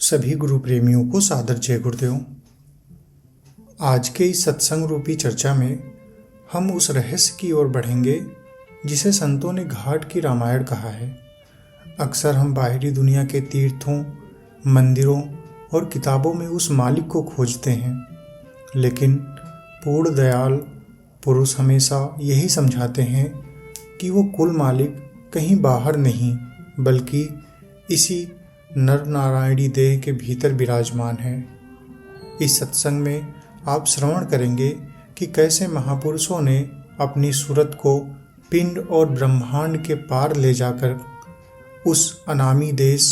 सभी गुरु प्रेमियों को सादर जय गुरुदेव। आज के इस सत्संग रूपी चर्चा में हम उस रहस्य की ओर बढ़ेंगे जिसे संतों ने घाट की रामायण कहा है। अक्सर हम बाहरी दुनिया के तीर्थों, मंदिरों और किताबों में उस मालिक को खोजते हैं, लेकिन पूर्ण दयाल पुरुष हमेशा यही समझाते हैं कि वो कुल मालिक कहीं बाहर नहीं बल्कि इसी नर नारायणी देह के भीतर विराजमान है। इस सत्संग में आप श्रवण करेंगे कि कैसे महापुरुषों ने अपनी सूरत को पिंड और ब्रह्मांड के पार ले जाकर उस अनामी देश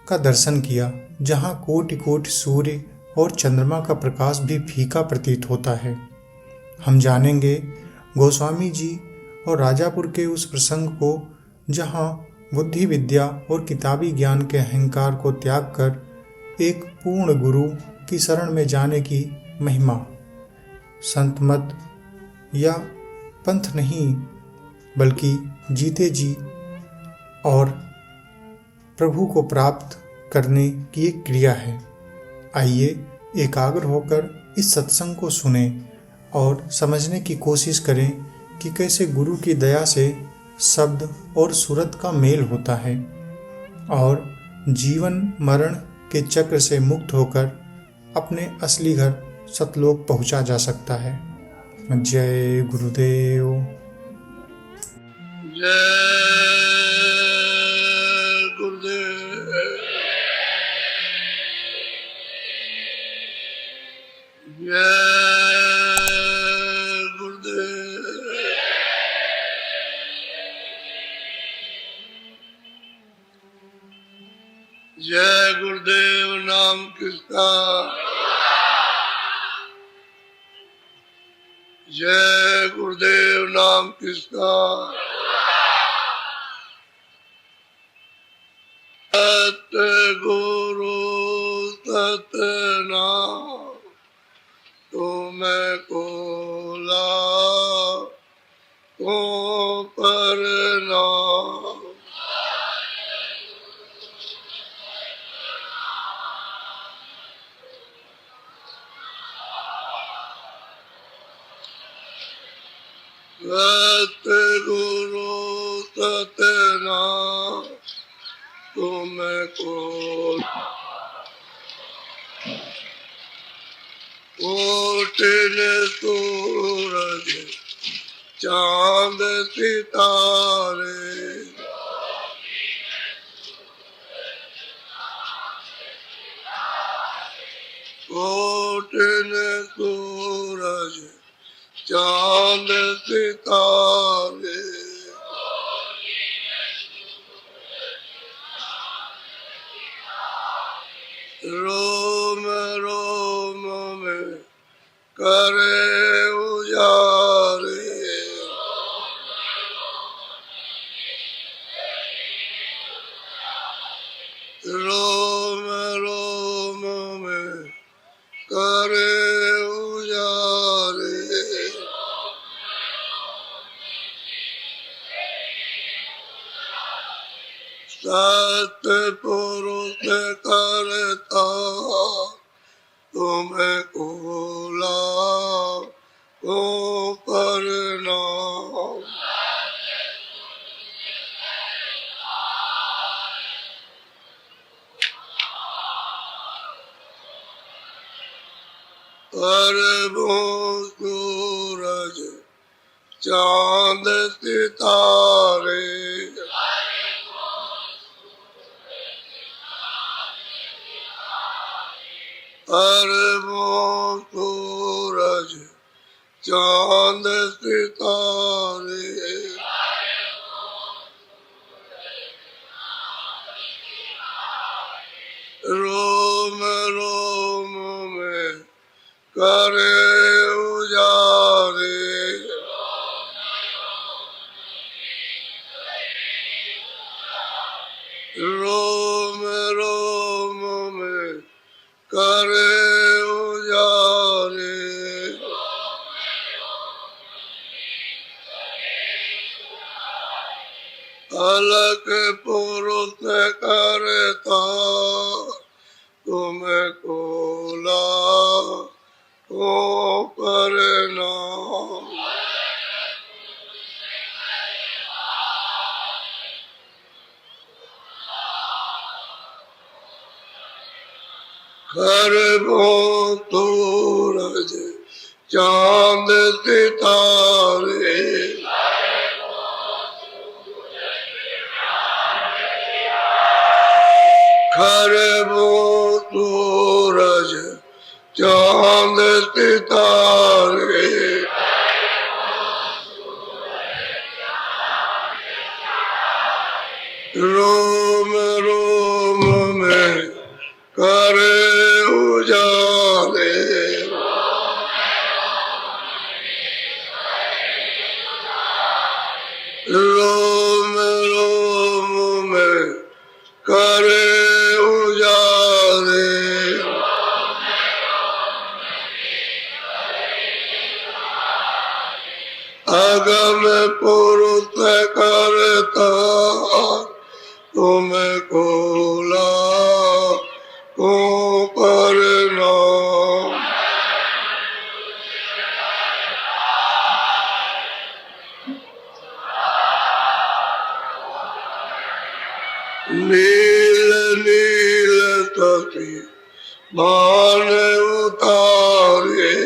का दर्शन किया, जहाँ कोटि कोटि सूर्य और चंद्रमा का प्रकाश भी फीका प्रतीत होता है। हम जानेंगे गोस्वामी जी और राजापुर के उस प्रसंग को, जहाँ बुद्धि विद्या और किताबी ज्ञान के अहंकार को त्याग कर एक पूर्ण गुरु की शरण में जाने की महिमा। संत मत या पंथ नहीं बल्कि जीते जी और प्रभु को प्राप्त करने की एक क्रिया है। आइए एकाग्र होकर इस सत्संग को सुने और समझने की कोशिश करें कि कैसे गुरु की दया से शब्द और सूरत का मेल होता है और जीवन मरण के चक्र से मुक्त होकर अपने असली घर सतलोक पहुंचा जा सकता है। जय गुरुदेव। जय गुरुदेव। जय जय गुरुदेव नाम किसका, जय गुरुदेव नाम किसका। सतगुरु सतनाम तुमको लाखों प्रणाम। सतगुरु सतनाम तुमको कोटिन सूरज चांद सितारे, कोटिन सूरज चांद सितारे, रोम रोम में करे उजारे, रोम रोम में करे उजारे। सतपुरुष करता तुमको लाखों प्रणाम। अरबों सूरज चांद सितारे, अरबों सूरज चांद सितारे, रोम रोम में करे उजारे, रोम रोम में करे उजारे। अलग पुरुष करता तुमको लाखों प्रणाम। खरबों सूरज चांद सितारे, खरबों सूरज चांद सितारे, रोम रोम में करे उजाले, रोम रोम में करे उजाले, अगम पुरुष करता तुमको लाखों प्रणाम। नील नील तपी मान उतारे,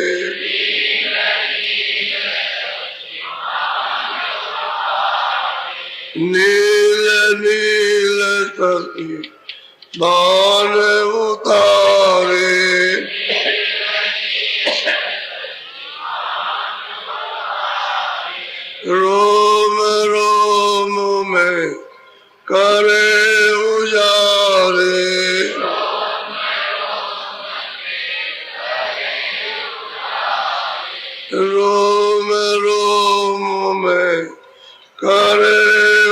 नील नील तपी मान उतारे, रोम रोम में करे उजाले, रोम रोम में करे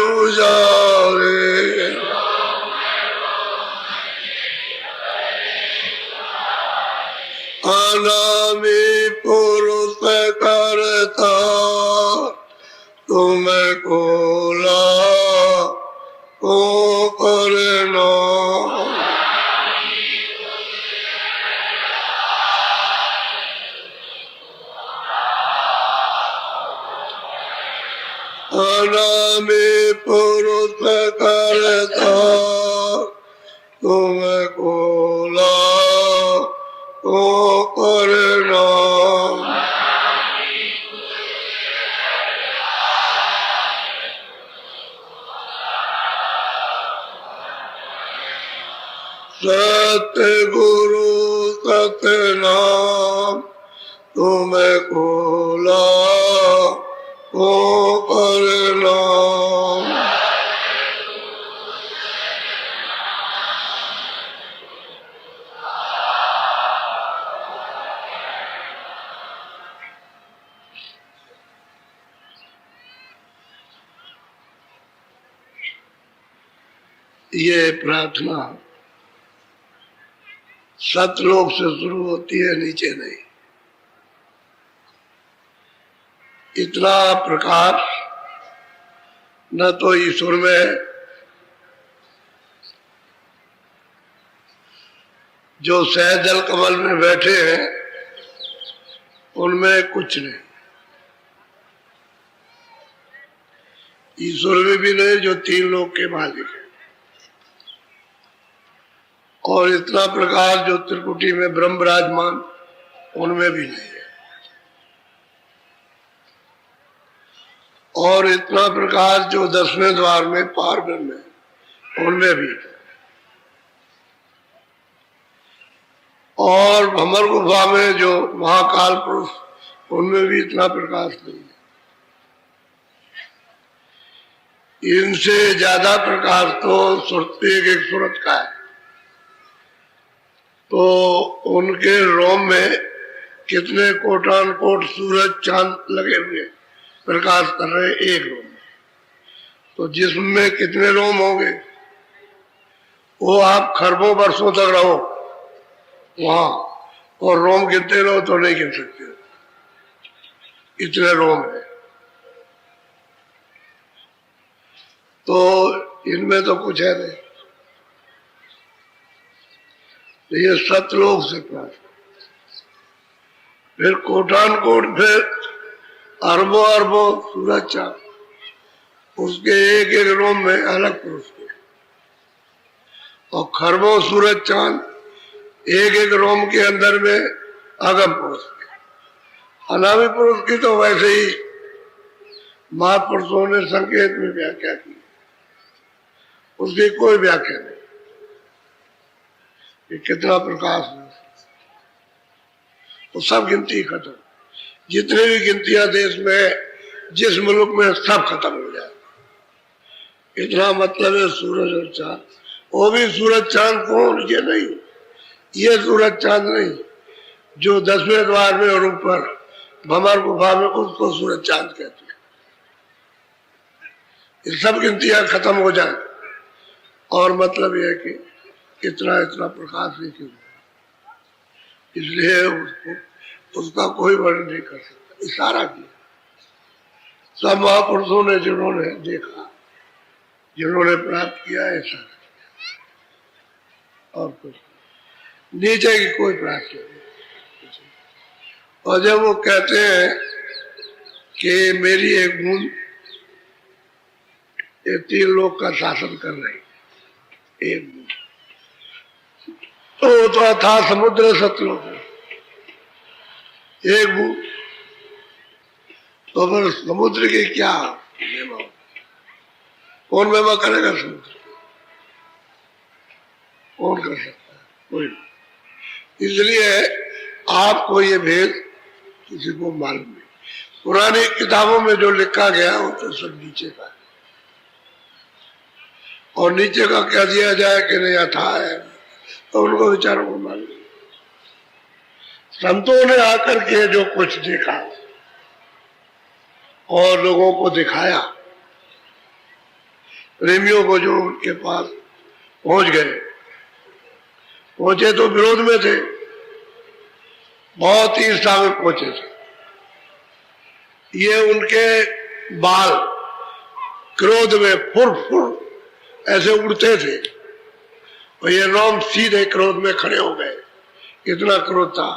उजाले, अनामी पुरुष करता तुमको लाखों प्रणाम। अनामी पुरुष करता तुमको लाखों प्रणाम। सतगुरु सतनाम तुमको लाखों प्रणाम। ये प्रार्थना सतलोक से शुरू होती है, नीचे नहीं। इतना प्रकाश न तो ईश्वर में है, जो सहजल कमल में बैठे हैं उनमें कुछ नहीं, ईश्वर में भी नहीं जो तीन लोक के मालिक है, और इतना प्रकाश जो त्रिकुटी में ब्रह्म विराजमान उनमें भी नहीं है, और इतना प्रकाश जो 10वें द्वार में पार ब्रह्म है उनमें भी है, और भमर गुफा में जो महाकाल पुरुष उनमें भी इतना प्रकाश नहीं है। इनसे ज्यादा प्रकाश तो एक एक सूरत का है, तो उनके रोम में कितने कोटान कोट सूरज चांद लगे हुए प्रकाश कर रहे एक रोम में, तो जिसमें कितने रोम होंगे वो आप खरबों वर्षों तक रहो वहां, और रोम गिनते रहो तो नहीं गिन सकते, इतने रोम है। तो इनमें तो कुछ है नहीं, तो ये सतलोक से प्राप्त। फिर कोटान कोट, फिर अरबों अरबों सूरज चांद, उसके एक एक रोम में अलग पुरुष के, और खरबों सूरज चांद एक एक रोम के अंदर में अगम पुरुष के। अनामी पुरुष की तो वैसे ही महापुरुषों ने संकेत में व्याख्या की, उसकी कोई व्याख्या नहीं कि कितना प्रकाश है, वो सब गिनती खत्म। जितने भी गिनतियां देश में जिस मुल्क में, सब खत्म हो जाए। इतना मतलब है सूरज और चांद। वो भी सूरज चांद कौन? ये नहीं, ये सूरज चांद नहीं जो 10वें द्वार में और ऊपर भमर गुफा में, उसको सूरज चांद कहते हैं। ये सब गिनतियां खत्म हो जाए और मतलब यह है कि इतना इतना प्रकाश नहीं क्यों, इसलिए उसका कोई वर्णन नहीं कर सकता। इशारा किया सब महापुरुषों ने, जिन्होंने देखा, जिन्होंने प्राप्त किया, ऐसा और कुछ नीचे की कोई प्राप्ति नहीं। और जब वो कहते हैं कि मेरी एक बूंद ये 3 लोग का शासन कर रही, एक बूंद, तो था समुद्र सतलोक, एक बूंद, तो फिर समुद्र की क्या महिमा? कौन महिमा करेगा समुद्र? कौन कर सकता है? कोई नहीं। इसलिए आपको ये भेद किसी को मालूम नहीं। पुरानी किताबों में जो लिखा गया वो तो सब नीचे का है, और नीचे का क्या दिया जाए कि नहीं अथाह है, तो उनको विचारों को मालूम। संतों ने आकर के जो कुछ देखा और लोगों को दिखाया, प्रेमियों को जो उनके पास पहुंच गए, पहुंचे तो विरोध में थे, बहुत ही ईर्ष्या में पहुंचे थे। ये उनके बाल क्रोध में फुर फुर ऐसे उड़ते थे, और ये रोम सीधे क्रोध में खड़े हो गए। इतना क्रोध था।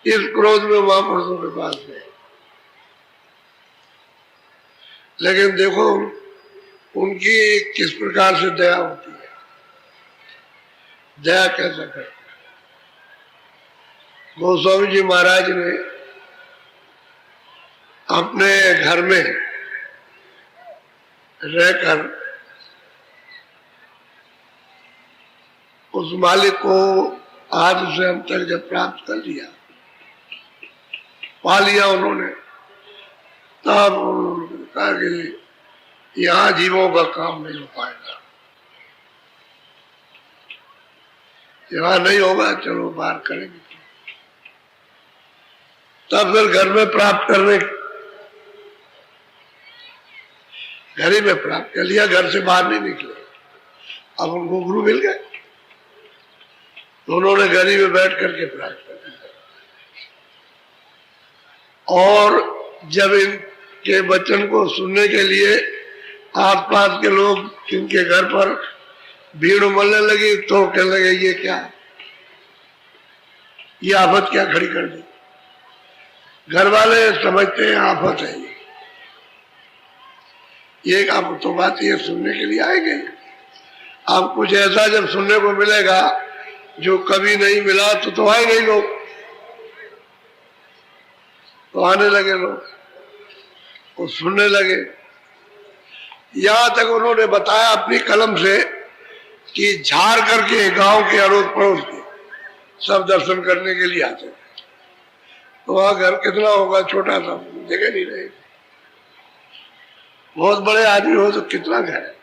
इस क्रोध में महापुरुषों के पास गए, लेकिन देखो उनकी किस प्रकार से दया होती है। दया कैसा करते हैं? गोस्वामी जी महाराज ने अपने घर में रहकर उस मालिक को आज से हम तक जब प्राप्त कर लिया, पा लिया उन्होंने, तब उन्होंने कहा कि यहाँ जीवों का काम नहीं हो पाएगा, यहाँ नहीं होगा, चलो बाहर करेंगे। तब फिर घर में प्राप्त करने, घर ही में प्राप्त कर लिया, घर से बाहर नहीं निकले। अब उनको गुरु मिल गए तो उन्होंने घर ही में बैठ करके प्राप्त कर लिया। और जब इनके वचन को सुनने के लिए आसपास के लोग जिनके घर पर भीड़ उमड़ने लगी, तो कहने लगे ये क्या, ये आफत क्या खड़ी कर दी। घर वाले समझते हैं आफत है ये आप तो बात ये सुनने के लिए आएंगे। अब कुछ ऐसा जब सुनने को मिलेगा जो कभी नहीं मिला तो आएंगे ही लोग, तो आने लगे लोग, वो सुनने लगे। यहां तक उन्होंने बताया अपनी कलम से कि झाड़ करके गांव के अड़ोस पड़ोस के सब दर्शन करने के लिए आते। तो वहां घर कितना होगा, छोटा सा, जगह नहीं रहेगी। बहुत बड़े आदमी हो तो कितना घर है,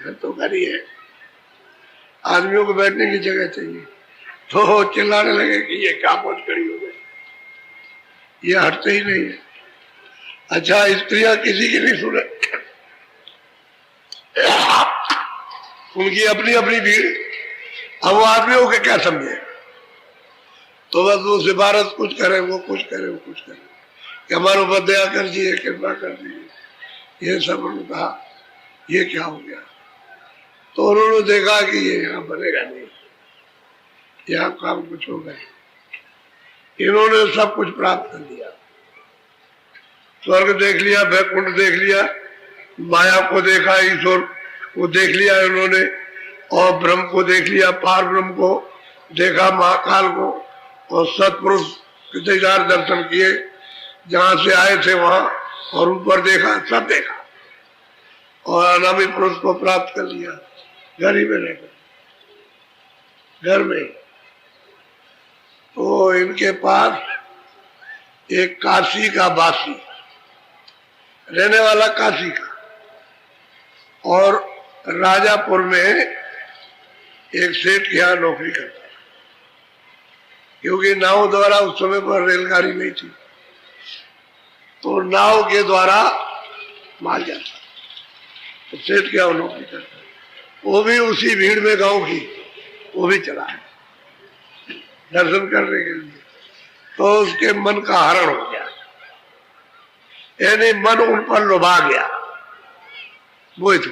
घर तो घर ही है, आदमियों को बैठने की जगह चाहिए। तो चिल्लाने लगे कि ये क्या पहुंच खड़ी हो गई, ये हटते ही नहीं है। अच्छा, स्त्रियां किसी की नहीं सुने, उनकी अपनी अपनी भीड़। अब वो आदमियों के क्या समझे, तो बस वो सिफारिश कुछ करे, वो कुछ करे, वो कुछ करे कि हमारे ऊपर दया कर दीजिए, कृपा कर दीजिए। ये सब उन्होंने कहा, ये क्या हो गया। तो उन्होंने देखा कि ये यहाँ बनेगा नहीं, यहाँ काम कुछ हो गए। इन्होंने सब कुछ प्राप्त कर लिया, स्वर्ग देख लिया, वैकुंठ देख लिया, माया को देखा, ईश्वर को देख लिया इन्होंने, और ब्रह्म को देख लिया, पार ब्रह्म को देखा, महाकाल को, और सतपुरुष के दीदार दर्शन किए, जहां से आए थे वहां, और ऊपर देखा, सब देखा, और अनामी पुरुष को प्राप्त कर लिया घर ही में रहकर, घर में। तो इनके पास एक काशी का वासी रहने वाला, काशी का, और राजापुर में एक सेठ के यहाँ नौकरी करता, क्योंकि नाव द्वारा उस समय पर रेलगाड़ी नहीं थी, तो नाव के द्वारा माल जाता, तो सेठ के यहाँ नौकरी करता, वो भी उसी भीड़ में गांव की, वो भी चला है दर्शन करने के लिए। तो उसके मन का हरण हो गया, यानी मन उन पर लुभा गया, वो तो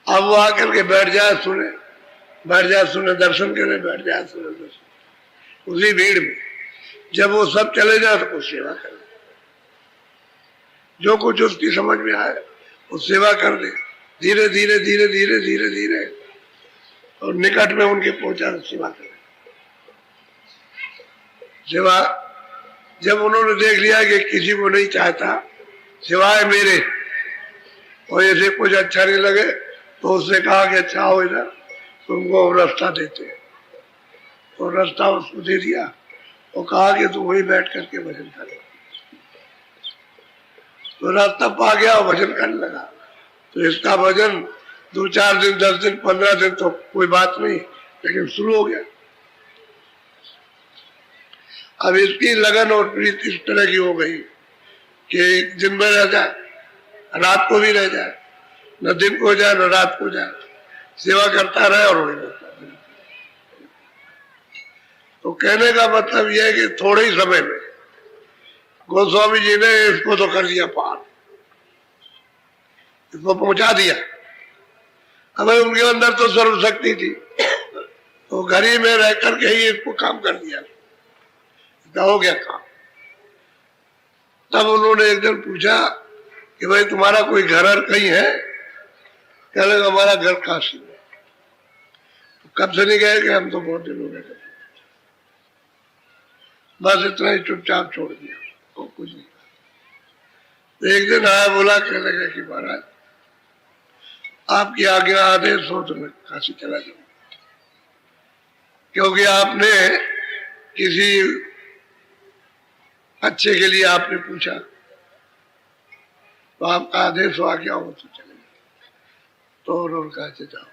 अब वो आकर के बैठ जाए सुने, दर्शन करे, बैठ जाए सुने दर्शन, उसी भीड़ में। जब वो सब चले जाए तो कुछ सेवा करे, जो कुछ उसकी समझ में आए वो सेवा कर दे, धीरे धीरे धीरे धीरे धीरे धीरे, और निकट में उनके पहुंचा सेवा करे। सेवा जब उन्होंने देख लिया कि किसी को नहीं चाहता सिवाय मेरे, और ऐसे कुछ अच्छा नहीं लगे, तो उसने कहा कि अच्छा हो इधर, तुमको रास्ता देते हैं, तो रास्ता उसको दे दिया, और कहा कि तू वहीं बैठ करके भजन कर। तो रास्ता पा गया और भजन करने लगा। तो इसका भजन 2-4 दिन, 10 दिन, 15 दिन तो कोई बात नहीं, लेकिन शुरू हो गया। अब इसकी लगन और प्रीत इस तरह की हो गई कि दिन में रह जाए, रात को भी रह जाए, न दिन को जाए न रात को जाए, सेवा करता रहे और वही करता रहे। तो कहने का मतलब यह है कि थोड़े ही समय में गोस्वामी जी ने इसको तो कर दिया पार, इसको पहुंचा दिया। अब उनके अंदर तो सर्वशक्ति थी, तो घर ही में रह करके ही इसको काम कर दिया, हो गया काम। तब उन्होंने एक दिन पूछा कि भाई तुम्हारा कोई घर कहीं है? कहने लगा हमारा घर काशी में। तो कब से नहीं गए? कि हम तो बहुत दिन हो गए, बस इतना ही चुपचाप छोड़ दिया, तो कुछ नहीं। तो एक दिन आया, बोला, कहने लगा कि महाराज आपकी आज्ञा आदेश हो तो मैं काशी चला जाऊं, क्योंकि आपने किसी अच्छे के लिए आपने पूछा, तो आपका आदेश हो, आज्ञा हो तो चले जाओ। तो उन्होंने कहा जाओ।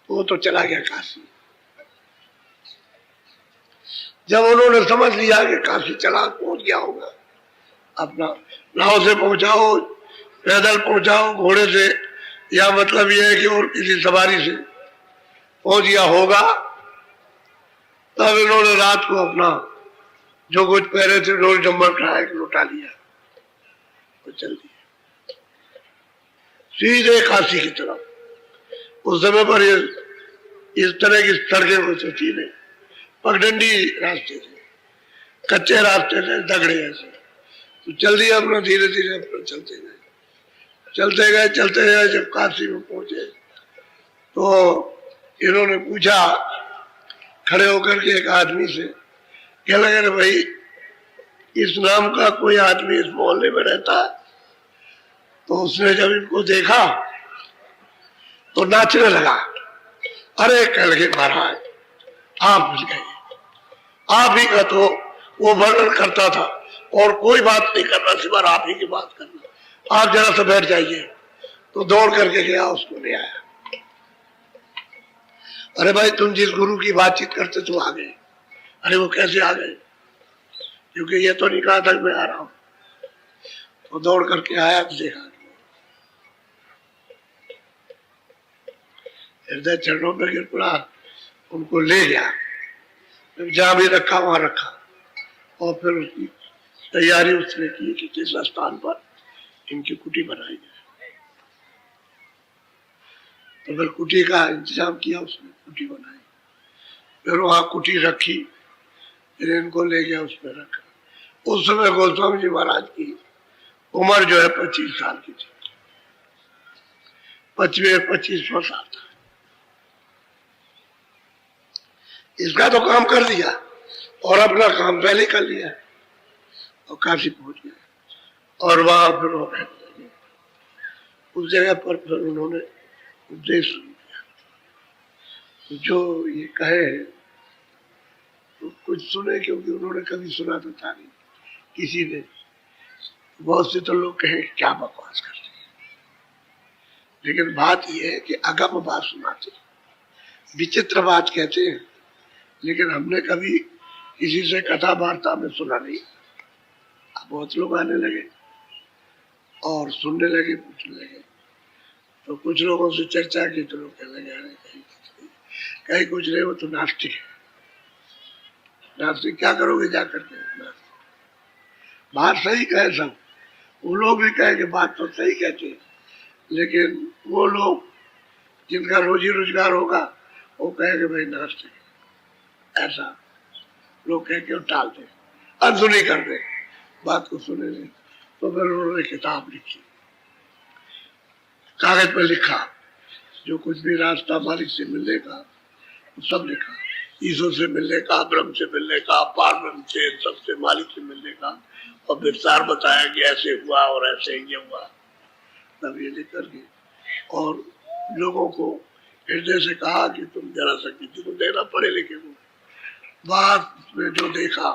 वो तो चला गया काशी। जब उन्होंने समझ लिया कि काशी चला पहुंच गया होगा, अपना नाव से पहुंचाओ, पैदल पहुंचाओ, घोड़े से, या मतलब यह है कि और किसी सवारी से पहुंच गया होगा, तब इन्होंने रात को अपना जो कुछ पहले थे डोल डम्बर का एक लौटा लिया, तो चल दिया सीधे काशी की तरफ। उस समय पर ये इस तरह की सड़कें कुछ थी नहीं, पगडंडी रास्ते थे, कच्चे रास्ते थे, दगड़े ऐसे। तो चल दिया अपना, धीरे धीरे अपना चलते गए। जब काशी में पहुंचे तो इन्होंने पूछा खड़े होकर के एक आदमी से, क्या लगा भाई इस नाम का कोई आदमी इस मोहल्ले में रहता है? तो उसने जब इनको देखा तो नाचने लगा। अरे कह लगे महाराज आप मिल गए, आप ही का तो वो वर्णन करता था और कोई बात नहीं करना, सिवाय आप ही की बात करना, आप जरा सा बैठ जाइए। तो दौड़ करके गया, उसको ले आया। अरे भाई तुम जिस गुरु की बातचीत करते तो आ गए। अरे वो कैसे आ गए? क्योंकि ये तो नहीं कहा था मैं आ रहा हूं। तो दौड़ करके आया तो देखा हृदय चरणों पर गिर पड़ा, उनको ले गया, जहां भी रखा वहां रखा, और फिर उसकी तैयारी उसने की कि किस स्थान पर इनकी कुटी बनाई जाए। तो फिर कुटी का इंतजाम किया, उसने कुटी बनाई, फिर वहां कुटी रखी, फिर इनको ले गया, उसमें रखा। उस समय गोस्वामी जी महाराज की उम्र जो है 25 साल की थी, 25वां साल था। इसका तो काम कर दिया और अपना काम पहले कर लिया और काशी पहुंच गए और वहां फिर वो रहने लगे। उस जगह पर फिर उन्होंने उपदेश दिया, जो ये कहे तो कुछ सुने, क्योंकि उन्होंने कभी सुना तो था नहीं किसी ने। बहुत से तो लोग कहे क्या बकवास करते हैं, लेकिन बात यह है कि अगम बात सुनाते, विचित्र बात कहते हैं, लेकिन हमने कभी किसी से कथा वार्ता में सुना नहीं। अब बहुत लोग आने लगे और सुनने लगे, पूछने लगे। तो कुछ लोगों से चर्चा की तो लोग कहने लगे अरे कहीं कुछ नहीं, वो तो नास्तिक है। नास्तिक क्या करोगे जाकर के? बात सही कहे सब, वो लोग भी कहे कि बात तो सही कहते हैं, लेकिन वो लोग जिनका रोजी रोजगार होगा वो कहेंगे भाई नास्तिक, ऐसा लोग कह के टाल दे, अनसुनी कर दे, बात को सुने नहीं। तो फिर उन्होंने किताब लिखी, कागज पर लिखा, जो कुछ भी रास्ता मालिक से मिलने का वो सब लिखा, ईश्वर से मिलने का, ब्रह्म से मिलने का, पार ब्रह्म से, सबसे मालिक से मिलने का, और विस्तार बताया कि ऐसे हुआ और ऐसे ये हुआ। तब ये लिख करके और लोगों को हृदय से कहा कि तुम जरा सा किसी को देना, पढ़े लिखे को। बात में जो देखा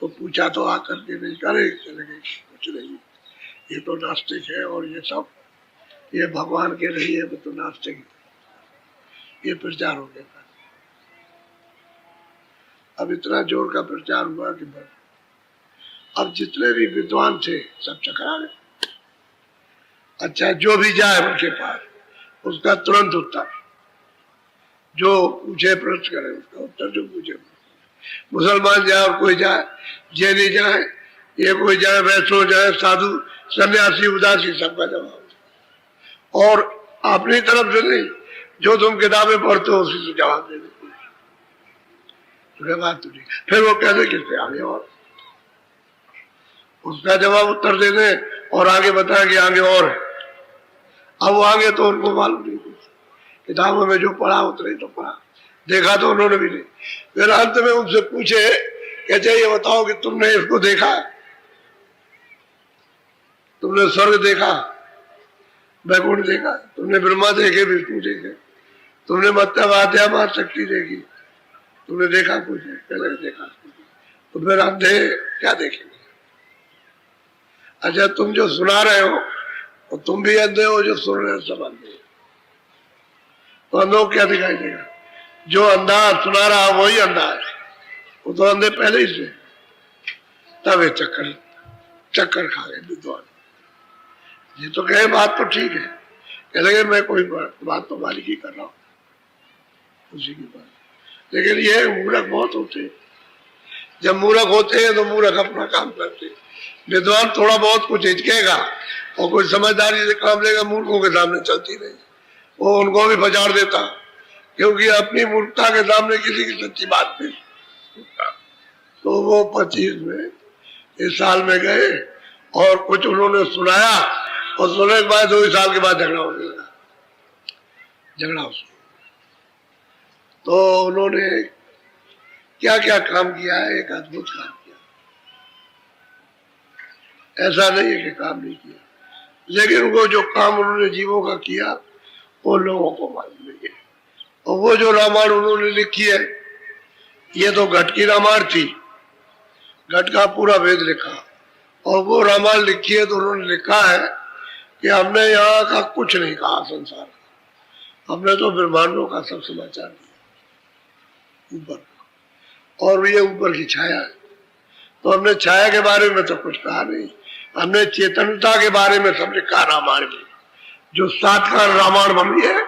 तो पूछा तो आकर के नहीं करे, चले कुछ नहीं, ये तो नास्तिक है और ये सब ये भगवान के रही है, वो तो नास्तिक है। ये प्रचार हो गया। अब इतना जोर का प्रचार हुआ कि बस अब जितने भी विद्वान थे सब चकरा गए। अच्छा, जो भी जाए उनके पास उसका तुरंत उत्तर, जो पूछे प्रश्न करे उसका उत्तर, जो पूछे। मुसलमान जाए और कोई जाए, जैनी जाए, ये कोई जाए, वैष्णव जाए, साधु सन्यासी उदासी, सबका जवाब। और अपनी तरफ से नहीं, जो तुम किताबें पढ़ते हो उसी से जवाब दे देते। बात तो नहीं, फिर वो कहते किससे आगे और उसका जवाब उत्तर दे दे और आगे बताया कि आगे और है। अब वो आगे तो उनको मालूम नहीं, कुछ किताबों में जो पढ़ा उतना ही तो पढ़ा, देखा तो उन्होंने भी नहीं। फिर अंत में उनसे पूछे कहते ये बताओ कि तुमने इसको देखा, तुमने स्वर्ग देखा, वैकुंठ देखा, तुमने ब्रह्मा देखे, विष्णु देखे, तुमने मत्स्यवाद्या मार शक्ति देखी, तुमने देखा कुछ है? कहने देखा। तो फिर अंधे क्या देखेंगे? अच्छा, तुम जो सुना रहे हो और तुम भी अंधे हो, जो सुन रहे हो सब अंधे हो, तो अंधों क्या दिखाई देगा? जो अंधा सुना रहा वही अंधा है, वो तो अंधे पहले ही से। तब ये चक्कर खा गए विद्वान। ये तो कहे बात तो ठीक है, कह लगे मैं कोई बात तो मालिक ही कर रहा हूँ उसी की बात। लेकिन ये मूर्ख बहुत होते हैं। जब मूर्ख होते हैं तो मूर्ख अपना काम करते हैं। विद्वान थोड़ा बहुत कुछ हिचकेगा और कुछ समझदारी से काम लेगा, मूर्खों के सामने चलती नहीं, वो उनको भी बचाड़ देता, क्योंकि अपनी मूर्खता के सामने किसी की सच्ची बात नहीं। तो वो 25 में इस साल में गए और कुछ उन्होंने सुनाया और सुनने के बाद 2 साल के बाद झगड़ा होने लगा। झगड़ा तो उन्होंने क्या क्या काम किया है, एक अद्भुत काम किया। ऐसा नहीं है कि काम नहीं किया, लेकिन वो जो काम उन्होंने जीवों का किया वो लोगों को मालूम नहीं है। और वो जो रामायण उन्होंने लिखी है, ये तो घट की रामायण थी, घट का पूरा वेद लिखा, और वो रामायण लिखी है तो उन्होंने लिखा है कि हमने यहाँ का कुछ नहीं कहा संसार का, हमने तो ब्रह्मांडों का सब समाचार दिया ऊपर, और ये ऊपर की छाया है। तो हमने छाया के बारे में तो कुछ कहा नहीं, हमने चेतनता के बारे में सब लिखा रामायण में। जो 7 का रामायण बनी है,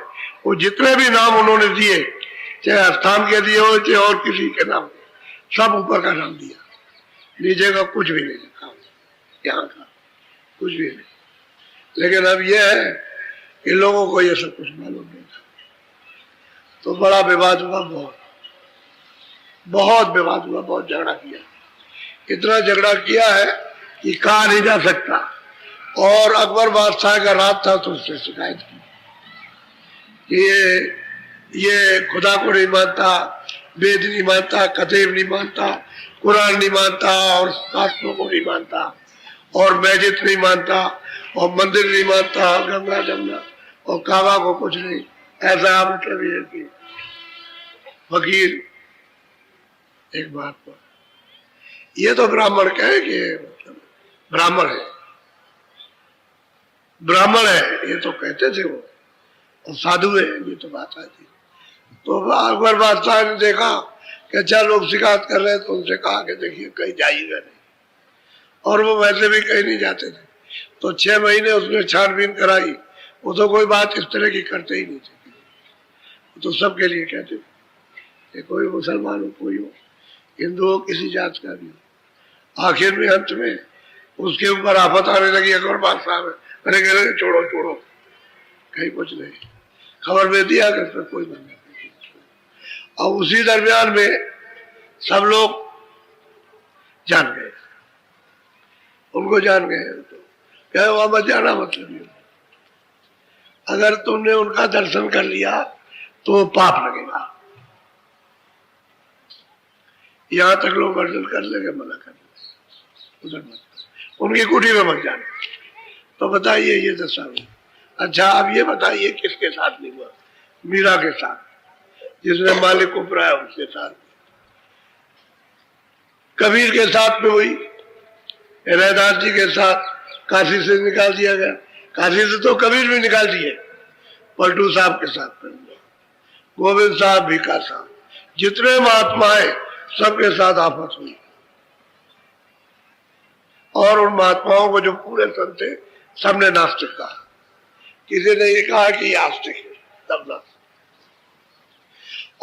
वो जितने भी नाम उन्होंने दिए, चाहे स्थान के दिए हो चाहे और किसी के नाम, सब ऊपर का नाम दिया, नीचे का कुछ भी नहीं लिखा, यहाँ का कुछ भी नहीं। लेकिन अब यह है कि लोगों को ये सब कुछ मालूम नहीं था। तो बड़ा विवाद हुआ, बहुत विवाद हुआ, बहुत झगड़ा किया। इतना झगड़ा किया है कि कहा नहीं जा सकता। और अकबर बादशाह का राज था तो उससे शिकायत की कि ये खुदा को नहीं मानता, वेद नहीं मानता, कतीब नहीं मानता, कुरान नहीं मानता, और शास्त्रों को नहीं मानता, और मस्जिद नहीं मानता, और मंदिर नहीं मानता, गंगा जमुना और काबा को कुछ नहीं। ऐसा आप मतलब कि वकील एक बात पर, ये तो ब्राह्मण कहे कि मतलब ब्राह्मण है, ब्राह्मण है, ये तो कहते थे वो, और साधु है, ये तो बात आती। तो अकबर बादशाह ने देखा कि अच्छा लोग शिकायत कर रहे हैं, तो उनसे कहा कि देखिए कहीं जाइएगा नहीं, और वो वैसे भी कहीं नहीं जाते थे। तो 6 महीने उसने छानबीन कराई, वो तो कोई बात इस तरह की करते ही नहीं थे, तो सबके लिए कहते थे, कोई मुसलमान हो, कोई हो, हिंदू हो, किसी जात का भी हो। आखिर में अंत में उसके ऊपर आफत आने लगी अकबर बादशाह में, अरे कह छोड़ो छोड़ो, कहीं कुछ नहीं, खबर दे दिया कि कोई बंद नहीं। और उसी दरमियान में सब लोग जान गए, उनको जान गए, तो क्या वहां मत जाना, मतलब ये अगर तुमने उनका दर्शन कर लिया तो पाप लगेगा। यहां तक लोग वर्जन कर लेंगे, मना कर देंगे, उधर मत, उनकी कुटी में मत जाना। तो बताइए ये दशा हुई। अच्छा अब ये बताइए किसके साथ नहीं हुआ? मीरा के साथ, जिसने मालिक को पराया उसके साथ। कबीर के साथ में हुई, रैदास जी के साथ काशी से निकाल दिया गया, काशी से तो कबीर भी निकाल दिए, पलटू साहब के साथ में हुआ, गोविंद साहब, भीखा साहब, जितने महात्माएं सबके साथ आफत हुई। और उन महात्माओं को जो पूरे संत थे सबने नास्तिक कहा, किसी ने ये कहा कि ये आस्तिक है, तब नास्तिक।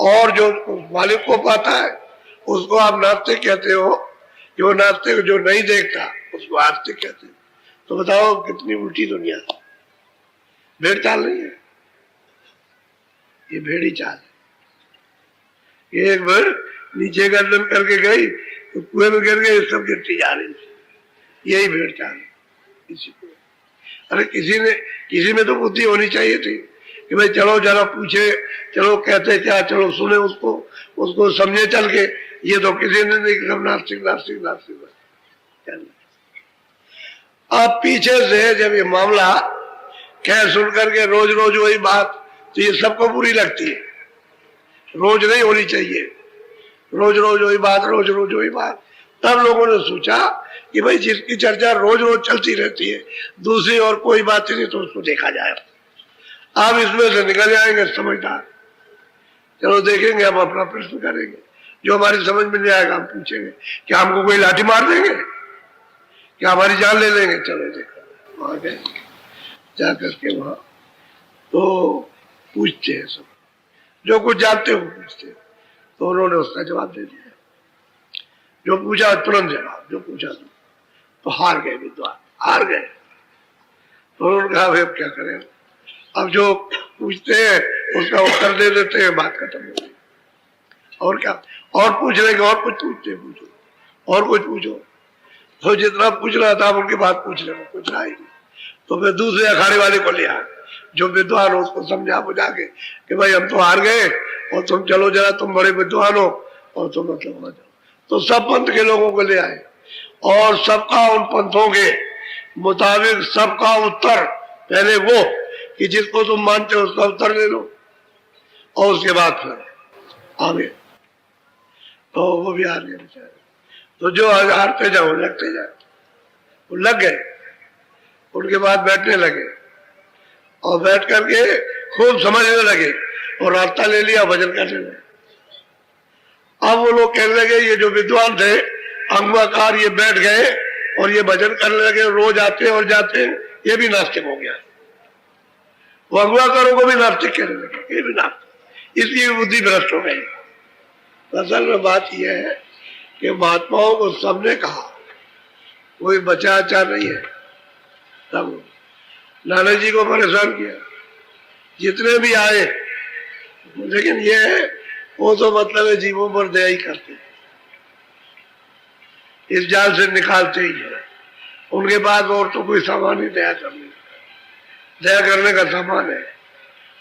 और जो मालिक को पाता है उसको आप नास्तिक कहते हो, जो नास्तिक जो नहीं देखता उसको आस्तिक कहते हो। तो बताओ कितनी उल्टी दुनिया, भेड़ चाल नहीं है, ये भेड़ी चाल है। एक बार नीचे गर्दन करके गई तो कुएं में गिर गए, सब गिरती जा रही, यही भेड़ चाल है इसी को। अरे किसी में तो बुद्धि होनी चाहिए थी कि भाई चलो जरा पूछे, चलो कहते क्या, चलो सुने उसको समझे चल के। ये तो किसी ने नहीं, सब नास्तिक नास्तिक नास्तिक। अब पीछे से जब ये मामला कह सुन करके रोज रोज वही बात, तो ये सबको बुरी लगती है, रोज नहीं होनी चाहिए, रोज रोज वही बात, रोज रोज वही बात। तब लोगों ने सोचा कि भाई जिसकी चर्चा रोज रोज चलती रहती है, दूसरी और कोई बात ही नहीं, तो उसको देखा जाए। अब इसमें से निकल जाएंगे समझदार, चलो देखेंगे, हम अपना प्रश्न करेंगे, जो हमारी समझ में नहीं आएगा हम पूछेंगे, क्या हमको कोई लाठी मार देंगे, क्या हमारी जान ले लेंगे। चलो देखो, वहां गए, जा करके वहां तो पूछते हैं सब, जो कुछ जानते हो पूछते हैं। तो उन्होंने उसका जवाब दे दिया, जो पूछा तुरंत जवाब, जो पूछा तो हार गए विद्वान, हार गए। तो उन्होंने कहा अब क्या करें, अब जो पूछते हैं उसका उत्तर दे देते हैं, बात खत्म हो गई। और क्या, और पूछ लेंगे, और कुछ पूछते, पूछो और कुछ पूछो। तो जितना पूछ रहा था उनकी बात पूछ रहे, कुछ रहा ही नहीं। तो फिर दूसरे अखाड़े वाले को लिया, जो विद्वान हो उसको समझा बुझा के कि भाई हम तो हार गए, और तुम चलो जरा, तुम बड़े विद्वान हो और तुम मतलब आ जाओ। तो सब पंथ के लोगों को ले आए, और सबका उन पंथों के मुताबिक सबका उत्तर, पहले वो कि जिसको तुम मानते हो उसका उत्तर ले लो, और उसके बाद फिर आगे। तो वो भी हार गए बेचारे। तो जो हारते जाओ लगते जाए, वो लग गए। उनके बाद बैठने लगे, और बैठ करके खूब समझने लगे, और रास्ता ले लिया, भजन करने लगे। अब वो लोग कहने लगे, ये जो विद्वान थे अंगवाकार, ये बैठ गए और ये भजन करने लगे, रोज आते और जाते, ये भी नास्तिक हो गया। वो अंगवाकारों को भी नास्तिक कहने लगे, ये भी नास्तिक, इसकी बुद्धि भ्रष्ट हो गई। असल में बात यह है कि महात्माओं को सबने कहा, कोई बचा आचार नहीं है। तब लाला जी को परेशान किया, जितने भी आए लेकिन ये है, वो तो मतलब है जीवों पर दया ही करते, इस जाल से निकालते ही है। उनके बाद और तो कोई सामान ही दया करने का सामान है,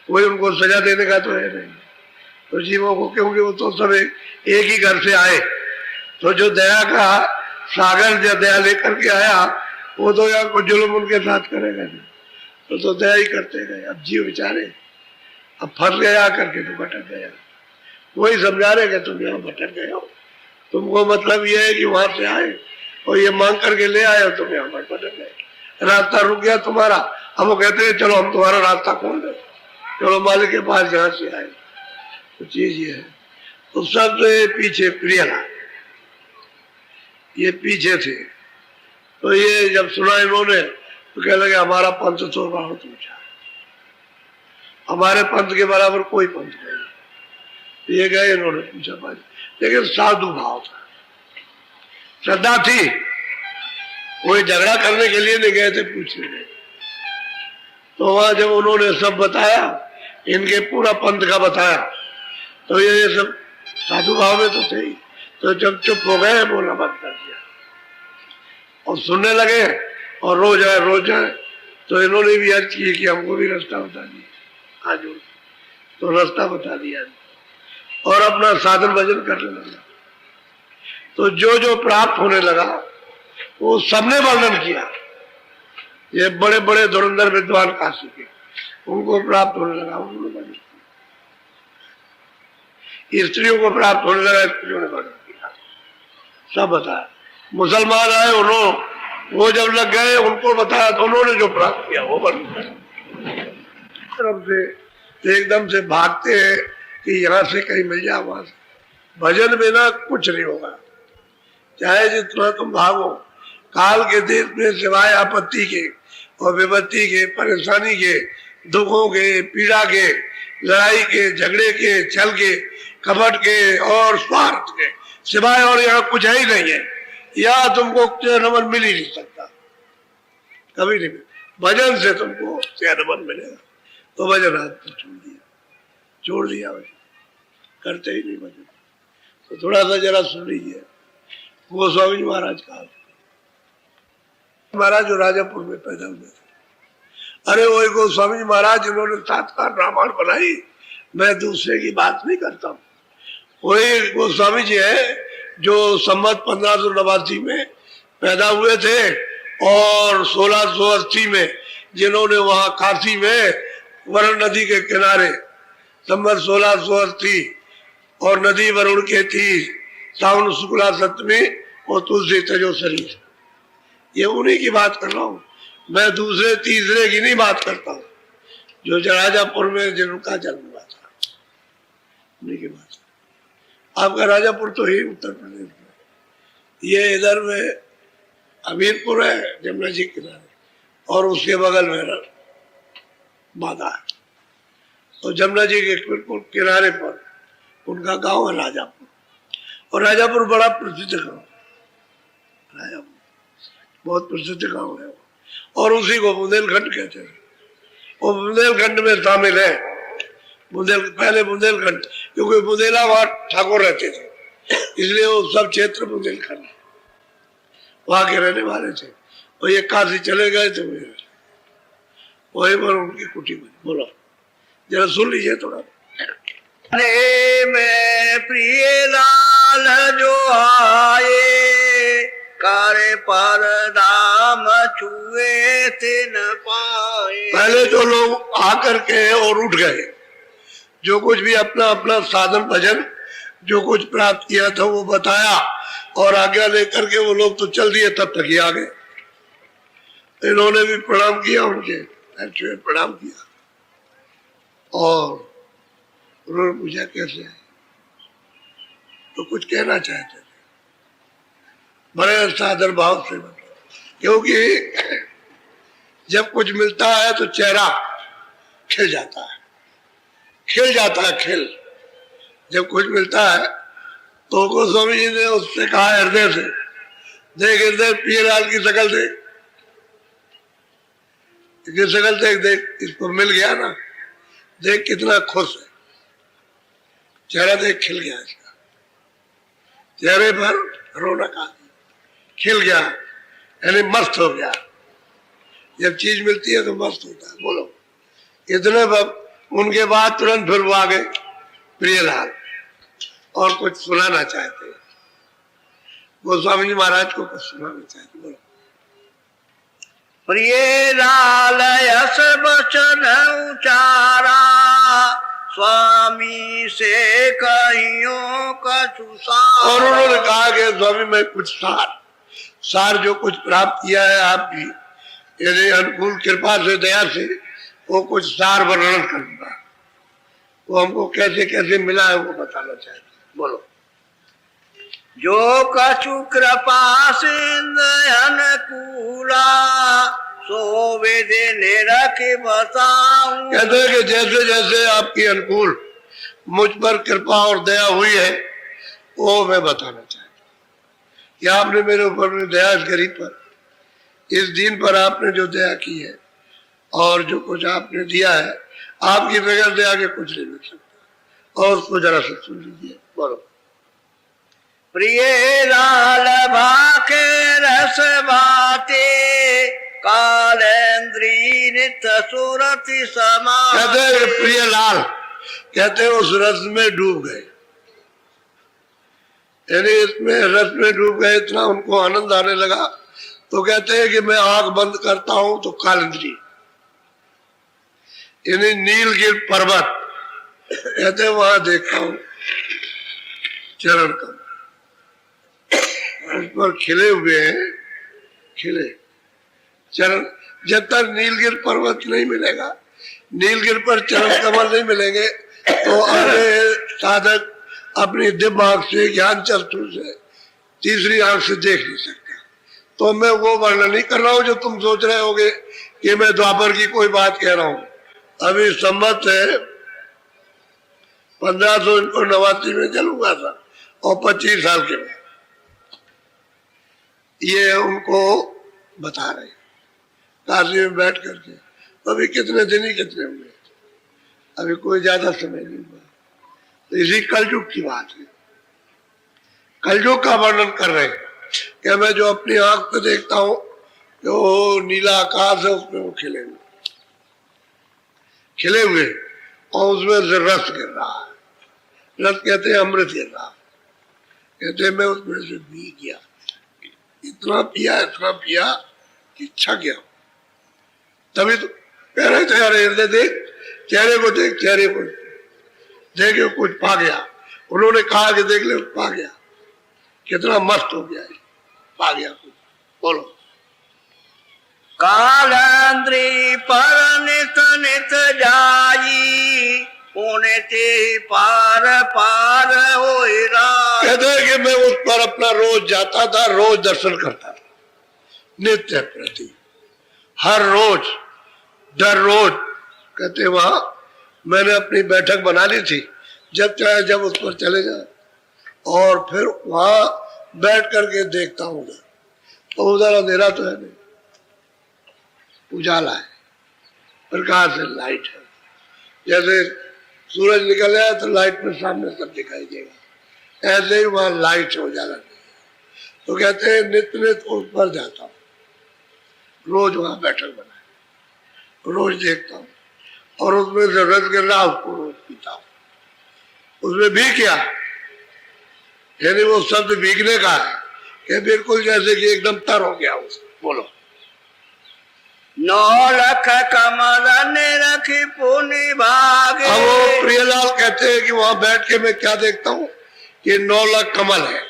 कोई उनको सजा देने का तो है नहीं। तो जीवों को, क्योंकि वो तो सब एक ही घर से आए, तो जो दया का सागर जो दया लेकर के आया, वो तो यार कुछ जुल्म उनके साथ करेगा नहीं, तो दया ही करते गए। अब जीव बेचारे अब फंस गया करके तो भटक गया, वही समझा रहे कि तुम यहाँ भटक गए हो, तुमको मतलब ये है कि वहां से आए और ये मांग करके ले आए हो, तुम यहाँ पर भटक गए, रास्ता रुक गया तुम्हारा। अब वो कहते हैं चलो हम तुम्हारा रास्ता खोल दे, चलो मालिक के पास जहां से आए। तो चीज ये है। तो सबसे पीछे प्रियला, ये पीछे थे, तो ये जब सुना इन्होंने तो कह लगे हमारा पंथ तो बहुत ऊंचा, हमारे पंथ के बराबर कोई पंथ नहीं। ये गए, इन्होंने पूछा भाई, लेकिन साधु भाव था, श्रद्धा थी, कोई झगड़ा करने के लिए नहीं गए थे पूछने गए। तो वहां जब उन्होंने सब बताया, इनके पूरा पंथ का बताया, तो ये सब साधु भाव में तो थे ही। तो जब चुप हो गए, बोलना बंद कर दिया और सुनने लगे, और रोज आए। तो इन्होंने भी अर्ज की कि हमको भी रास्ता बता दिया, आज तो रास्ता बता दिया और अपना साधन भजन करने लगा। तो जो जो प्राप्त होने लगा वो सबने वर्णन किया। ये बड़े बड़े धुरंधर विद्वान काशी के, उनको प्राप्त होने लगा, उन्होंने वर्णन किया। स्त्रियों को प्राप्त होने लगा, स्त्रियों ने वर्णन किया, सब बताया। मुसलमान आए, उन्होंने वो जब लग गए उनको बताया, तो उन्होंने जो प्राप्त किया वो वर्णन किया। तरफ से एकदम से भागते हैं कि यहाँ से कहीं मिल जाए, वहां से। भजन बिना कुछ नहीं होगा, चाहे जितना तुम भागो। काल के देश में सिवाय आपत्ति के और विपत्ति के, परेशानी के, दुखों के, पीड़ा के, लड़ाई के, झगड़े के, छल के, कपट के और स्वार्थ के सिवाय और यहाँ कुछ है ही नहीं है। यहाँ तुमको चैन मिल ही नहीं सकता, कभी नहीं मिल। भजन से तुमको चैन मिलेगा। तो भजन हाथ छोड़ दिया भजन, करते ही नहीं भजन। तो थोड़ा सा जरा सुन लीजिए गोस्वामी महाराज का। महाराज जो राजापुर में पैदा हुए थे, अरे वही गोस्वामी महाराज जिन्होंने सातकार रामायण बनाई, मैं दूसरे की बात नहीं करता हूँ। वही गोस्वामी जी है जो संवत 1589 में पैदा हुए थे और 1680 में जिन्होंने वहां काशी में वरुण नदी के किनारे संवत 1680 और नदी वरुण के थी, सावन शुक्ला सप्तमी और तुलसी तजो शरीर। ये उन्हीं की बात कर रहा हूँ, मैं दूसरे तीसरे की नहीं बात करता हूँ। जो राजापुर में जिनका जन्म हुआ था, उन्हीं की बात। आपका राजापुर तो ही उत्तर प्रदेश में, ये इधर में हमीरपुर है जमुना जी किनारे, और उसके बगल में बाधा है। तो जमुना जी के किनारे पर उनका गांव है राजापुर, और राजापुर बड़ा प्रसिद्ध गांव, राजापुर बहुत प्रसिद्ध गांव है, और उसी को बुंदेलखंड कहते हैं। वो बुंदेलखंड में शामिल है, पहले बुंदेलखंड, क्योंकि बुंदेला वहां ठाकुर रहते थे, इसलिए वो सब क्षेत्र बुंदेलखंड वहां के रहने वाले थे। और ये काशी चले गए थे, वही पर उनकी कुटी बनी। बोलो जरा सुन लीजिए थोड़ा। अरे मैं प्रिय लाल जो आए, कारे पर दाम छुए थे न पाए। पहले जो लोग आकर के और उठ गए, जो कुछ भी अपना अपना साधन भजन जो कुछ प्राप्त किया था वो बताया, और आज्ञा लेकर के वो लोग तो चल दिए, तब तक ही आ गए। इन्होंने भी प्रणाम किया, उनके प्रणाम किया, और उन्होंने पूछा कैसे है, तो कुछ कहना चाहते थे बड़े सादर भाव से, क्योंकि जब कुछ मिलता है तो चेहरा खिल जाता है, खिल। जब कुछ मिलता है तो गोस्वामी जी ने उससे कहा हृदय से, देख हृदय प्रियलाल की शकल देख, शकल देख, इसको मिल गया ना, देख कितना खुश है। चेहरा देख खिल गया इसका, चेहरे पर रौनक आ गई, खिल गया, यानी मस्त हो गया। जब चीज मिलती है तो मस्त होता है। बोलो, इतने उनके बाद तुरंत फिर वो आ गए प्रियलाल और कुछ सुनाना चाहते हैं, गोस्वामी जी महाराज को कुछ सुनाना चाहते। बोलो। प्रियलाल यस बचन उचारा, स्वामी से कहियो कछु सार। और उन्होंने कहा कि स्वामी मैं कुछ सार जो कुछ प्राप्त किया है आपकी यदि अनुकूल कृपा से, दया से, वो कुछ सार वर्णन करूंगा। वो हमको कैसे कैसे मिला है वो बताना चाहते। बोलो। जो कछु कृपा सिंध अनुकूला, सो वेद निरख बताऊं। कहते हैं कि जैसे जैसे आपकी अनुकूल मुझ पर कृपा और दया हुई है वो मैं बताना चाहता हूँ कि आपने मेरे ऊपर में दया इस गरीब पर, इस दिन पर आपने जो दया की है और जो कुछ आपने दिया है, आपकी बगैर दया के कुछ नहीं मिल सकता। और उसको जरा सा सुन लीजिए। बोलो। प्रियलाल भाके रस बाते, कालेंद्री नित सुरति समा। कहते हैं प्रियलाल, कहते हैं उस रस में डूब गए, यानी इसमें रस में डूब गए, इतना उनको आनंद आने लगा। तो कहते हैं कि मैं आंख बंद करता हूं तो कालिंद्री यानी नीलगिर पर्वत, कहते हैं वहां देखता हूं चरण कमल, उस पर खिले हुए हैं, खिले चरण। जब तक नीलगिर पर्वत नहीं मिलेगा, नीलगिर पर चरण कमल नहीं मिलेंगे, तो आगे साधक अपनी दिव्य आंख से, ज्ञान चक्षु से, तीसरी आंख से देख नहीं सकता। तो मैं वो वर्णन नहीं कर रहा हूं जो तुम सोच रहे होगे कि मैं द्वापर की कोई बात कह रहा हूं। अभी संवत है 1589 में जन्म हुआ था और 25 साल के बाद ये उनको बता रहे काशी में बैठ करके। अभी कितने दिन ही कितने हुए, अभी कोई ज्यादा समय नहीं हुआ। तो इसी कलयुग की बात है, कलयुग का वर्णन कर रहे हैं कि मैं जो अपनी आंख पे देखता हूं जो नीला आकाश है उसमें वो खिले हुए और उसमें से रस गिर रहा है। रस कहते हैं अमृत गिर रहा, कहते हैं मैं उसमें से पी गया, इतना पिया कि छक गया। तभी तो कह रहे थे अरे हृदय देख, चेहरे को देख, चेहरे को देखे कुछ पा गया। उन्होंने कहा कि देख ले पा गया, कितना मस्त हो गया, पा गया कुछ। बोलो। कालेंद्री पर नित नित जाई, पुण्य ते पार पार होई राम। कहते हैं कि मैं उस पर अपना रोज जाता था, रोज दर्शन करता था, नित्य प्रति, हर रोज दर रोज। कहते वहां मैंने अपनी बैठक बना ली थी, जब चाहे जब उस पर चले जाए और फिर वहां बैठ करके देखता हूं उधर, तो उधर अंधेरा तो है नहीं, उजाला है, प्रकाश है, लाइट है। जैसे सूरज निकल जाए तो लाइट में सामने सब दिखाई देगा, ऐसे ही वहां लाइट है, उजाला नहीं। तो कहते हैं नित्य नित्य उस पर जाता हूँ, रोज वहां बैठक बनाए, रोज देखता हूँ और उसमें से रस गिर रहा उसको रोज पीता हूँ। उसमें भी क्या, यानी वो शब्द भीगने का है कि बिल्कुल जैसे कि एकदम तर हो गया उसको। बोलो। 9 लाख कमल निरखि पुनि भागे। अब वो प्रियलाल कहते हैं कि वहां बैठ के मैं क्या देखता हूँ कि 9 लाख कमल है,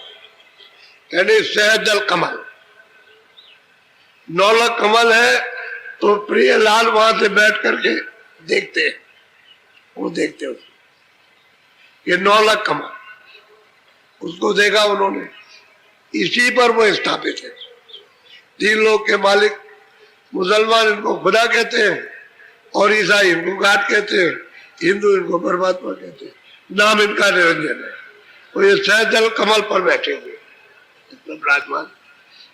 यानी सहजल कमल 9 लाख कमल है। तो प्रियलाल वहां से बैठ करके देखते हैं, वो देखते हैं उसको, ये 9 लाख कमल उसको देखा उन्होंने, इसी पर वो स्थापित है। 3 लोग के मालिक, मुसलमान इनको खुदा कहते हैं और ईसाई इनको गाड कहते हैं, हिंदू इनको परमात्मा कहते हैं, नाम इनका निरंजन है। वो ये सहजल कमल पर बैठे हुए विराजमान,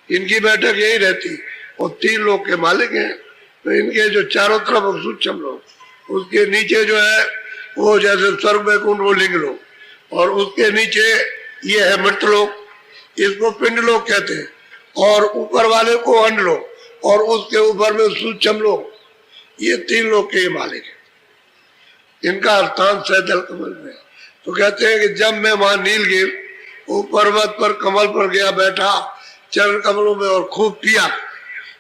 इनकी बैठक यही रहती। और 3 लोग के मालिक हैं, तो इनके जो चारों तरफ सूक्ष्म लोग, उसके नीचे जो है वो जैसे स्वर्ग में कुंड वो लिंग लोग, और उसके नीचे ये है मृतलोक, इसको पिंडलोक कहते हैं, और ऊपर वाले को अंडलोक, और उसके ऊपर में सूक्ष्म लोक। ये 3 लोक के मालिक है। इनका स्थान सैदल कमल में। तो कहते हैं कि जब मैं वहां नीलगिरी वो पर्वत पर कमल पर गया बैठा चरण कमलों में और खूब पिया,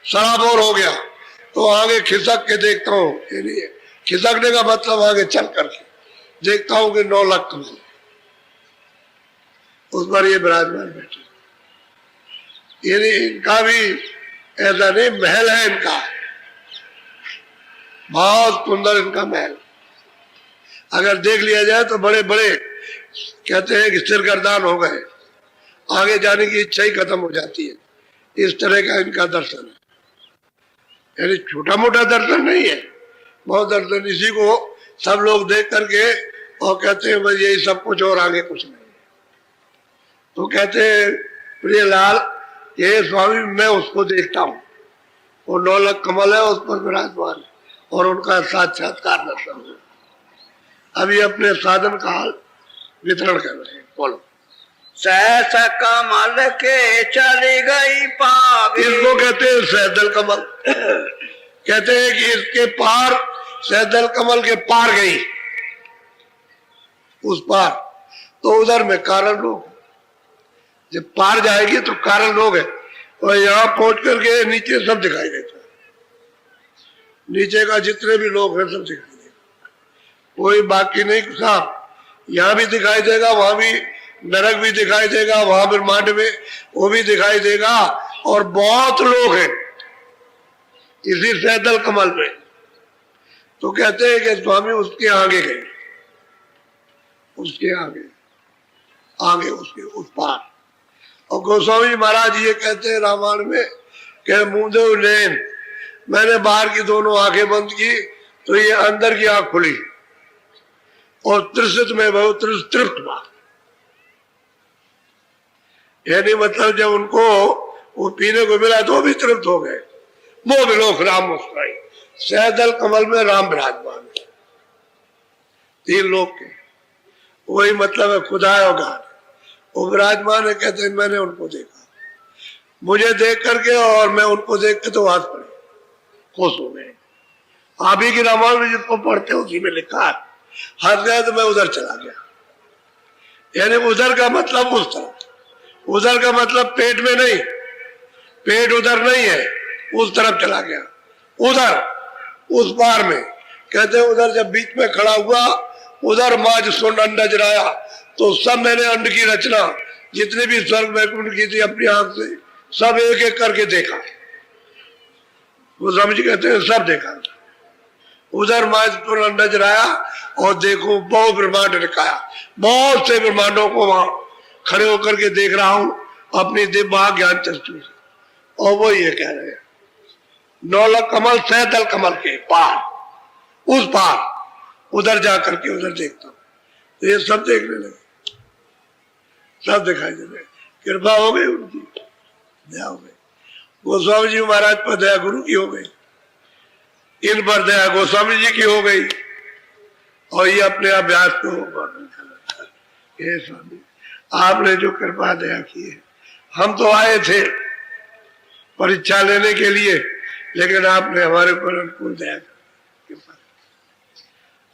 सराबोर हो गया, तो आगे खिसक के देखता हूँ, खिसकने का मतलब आगे चल करके देखता हूँ कि 9 लाख कमल उस पर ये विराजमान बैठे। यानी इनका भी ऐसा नहीं, महल है इनका, बहुत सुंदर इनका महल। अगर देख लिया जाए तो बड़े बड़े कहते हैं कि सिरगर्दान हो गए, आगे जाने की इच्छा ही खत्म हो जाती है। इस तरह का इनका दर्शन है। यानी छोटा मोटा दर्शन नहीं है, बहुत दर्शन। इसी को सब लोग देख करके और कहते हैं भाई यही सब कुछ और आगे कुछ नहीं। तो कहते हैं प्रियलाल, ये स्वामी मैं उसको देखता हूँ, वो 9 लाख कमल है उस पर विराजमान और उनका साक्षात्कार दर्शन है। अभी अपने साधन काल वितरण कर रहे हैं। बोलो। सहस कमल के चली गई पावी। इसको कहते हैं सैदल कमल। कहते हैं कि इसके पार, सैदल कमल के पार गई, उस पार। तो उधर में कारण लोग, जब पार जाएगी तो कारण लोग है, और यहाँ पहुंच करके नीचे सब दिखाई देता है। नीचे का जितने भी लोग हैं सब दिखाई देगा, कोई बाकी नहीं। साफ यहाँ भी दिखाई देगा, वहां भी नरक भी दिखाई देगा, वहां ब्रह्मांड में वो भी दिखाई देगा, और बहुत लोग हैं इसी सैदल कमल में। तो कहते हैं कि स्वामी उसके आगे गए, उसके आगे उसके उस पार। और गोस्वामी महाराज ये कहते हैं रामायण में कि मुंदेव नैन, मैंने बाहर की दोनों आंखें बंद की तो ये अंदर की आंख खुली, और त्रिशित में बहुत तृप्त हुआ। यानी मतलब जब उनको वो पीने को मिला तो भी तृप्त हो गए। वो विलोक राम मुस्कुराई। सैदल कमल में राम विराजमान है, 3 लोग के, वही मतलब है खुदा और गान, वो विराजमान है। कहते हैं मैंने उनको देखा, मुझे देख करके और मैं उनको देख के तो हाथ पड़े, खुश हो गए। आप ही की रामायण में जिसको पढ़ते हो उसी में लिखा है, हंस गया तो मैं उधर चला गया। यानी उधर का मतलब उस तरफ, उधर का मतलब पेट में नहीं, पेट उधर नहीं है, उस तरफ चला गया, उधर उस पार में। कहते हैं उधर जब बीच में खड़ा हुआ, उधर माज सुन अंडा जराया, तो सब मैंने अंड की रचना जितने भी स्वर्ग वैकुंठ की थी अपनी आंख से सब एक एक करके देखा। वो समझ कहते हैं सब देखा। उधर माजपुर अंडा जराया और देखो बहुत ब्रह्मांड दिखाया, बहुत से ब्रह्मांडों को वहां खड़े होकर के देख रहा हूं अपनी दिव्य ज्ञान चक्षु से। और वो ये कह रहे हैं 9 लाख कमल सैदल कमल के पार, उस पार उधर जा करके उधर देखता हूं। तो ये सब देखने लगे, सब दिखाई दे रहे। कृपा हो गई उनकी, दया हो गई। गोस्वामी जी महाराज पर दया गुरु की हो गई, इन पर दया गोस्वामी जी की हो गई, और ये अपने अभ्यास को वर्णन कर रहा है। हे स्वामी, आपने जो कृपा दया की है, हम तो आए थे परीक्षा लेने के लिए, लेकिन आपने हमारे ऊपर अनुकूल दया कर,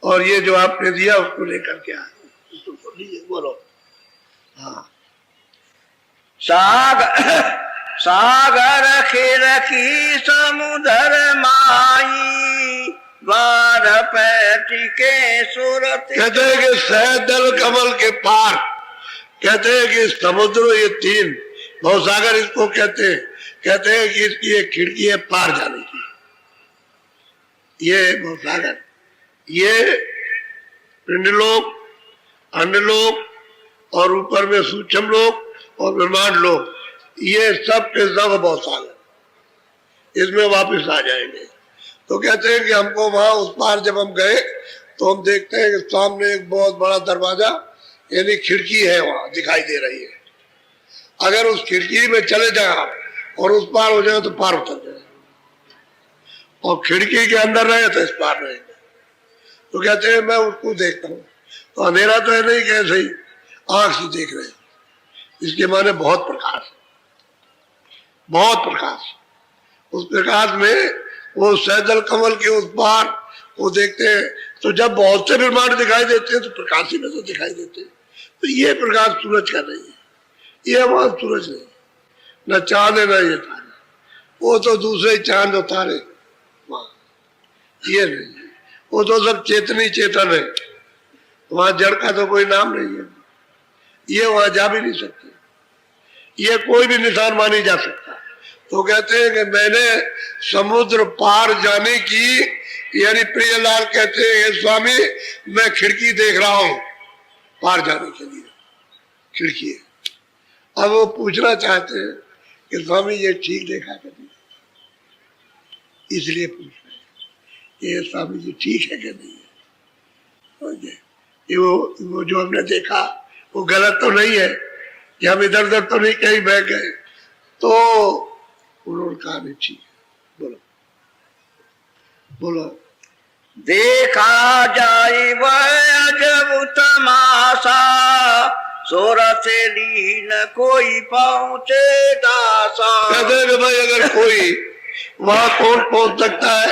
और ये जो आपने दिया उसको लेकर के आए, उसको लीजिए। बोलो। हाँ। सागर खिर की समुद्र माई, द्वार पैटी के सूरत। कहते हैं कि सैदल कमल के पार, कहते हैं कि समुद्र, ये 3 भवसागर इसको कहते हैं। कहते हैं कि इसकी एक खिड़की है पार जाने की, ये भवसागर। ये पिंडलोक, अंडलोक, और ऊपर में सूक्ष्म लोक और ब्रह्मांड लोक, ये सब के सब भवसागर, इसमें वापस आ जाएंगे। तो कहते हैं कि हमको वहां उस पार जब हम गए तो हम देखते हैं कि सामने एक बहुत बड़ा दरवाजा यानी खिड़की है, वहां दिखाई दे रही है। अगर उस खिड़की में चले जाए और उस पार हो जाए तो पार उतर जाए, और खिड़की के अंदर रहे तो इस पार रहेंगे। तो कहते हैं मैं उसको देखता हूँ, तो अंधेरा तो है नहीं, कैसे ही आंख से देख रहे हो। इसके माने बहुत प्रकाश, बहुत प्रकाश। उस प्रकाश में वो सैदल कमल के उस पार वो देखते हैं, तो जब बहुत से ब्रह्मांड दिखाई देते हैं तो प्रकाश ही में तो दिखाई देते हैं। तो ये प्रकाश सूरज का नहीं है, ये वहां सूरज नहीं, न चांद है न ये तारे, वो तो दूसरे चांद और तारे वहां, ये नहीं है। वो तो सब चेतनी चेतन है, वहां जड़ का तो कोई नाम नहीं है, ये वहां जा भी नहीं सकते, ये कोई भी निशान मानी जा सकता। तो कहते हैं कि मैंने समुद्र पार जाने की, यानी प्रियलाल कहते हैं स्वामी मैं खिड़की देख रहा हूं पार जाने के लिए, खिड़की है। अब वो पूछना चाहते हैं कि स्वामी ये ठीक देखा कभी, इसलिए पूछ रहे हैं ये स्वामी जी ठीक है कि नहीं है, ये वो जो हमने देखा वो गलत तो नहीं है कि हम इधर उधर तो नहीं कहीं बह गए। तो उन्होंने कहा नहीं ठीक है, बोलो बोलो। देखा जाए वह अजब तमाशा, सूरत लीन कोई पहुंचे दासा। कहते हैं कि भाई अगर कोई वहां कौन पहुंच सकता है,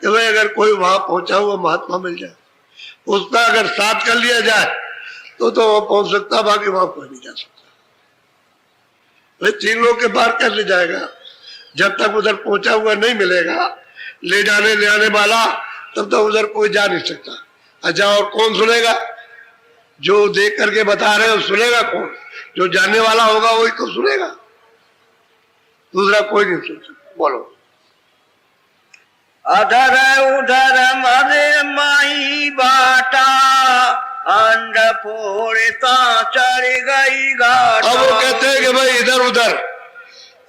कि भाई अगर कोई वहां पहुंचा हुआ महात्मा मिल जाए, उसका अगर साथ कर लिया जाए तो वहां पहुंच सकता, बाकी वहां पहुंच नहीं जा सकता। भाई 3 लोग के पार कैसे जाएगा जब तक उधर पहुंचा हुआ नहीं मिलेगा, ले जाने ले आने वाला, तब तक उधर कोई जा नहीं सकता। अच्छा और कौन सुनेगा? जो देख करके बता रहे हो सुनेगा कौन? जो जानने वाला होगा वही तो सुनेगा, दूसरा कोई नहीं सुन सकता। बोलो। अधर उधर मरे माई बाटा, अंड फोड़ता चढ़ गई घाटा। अब वो कहते हैं कि भाई इधर उधर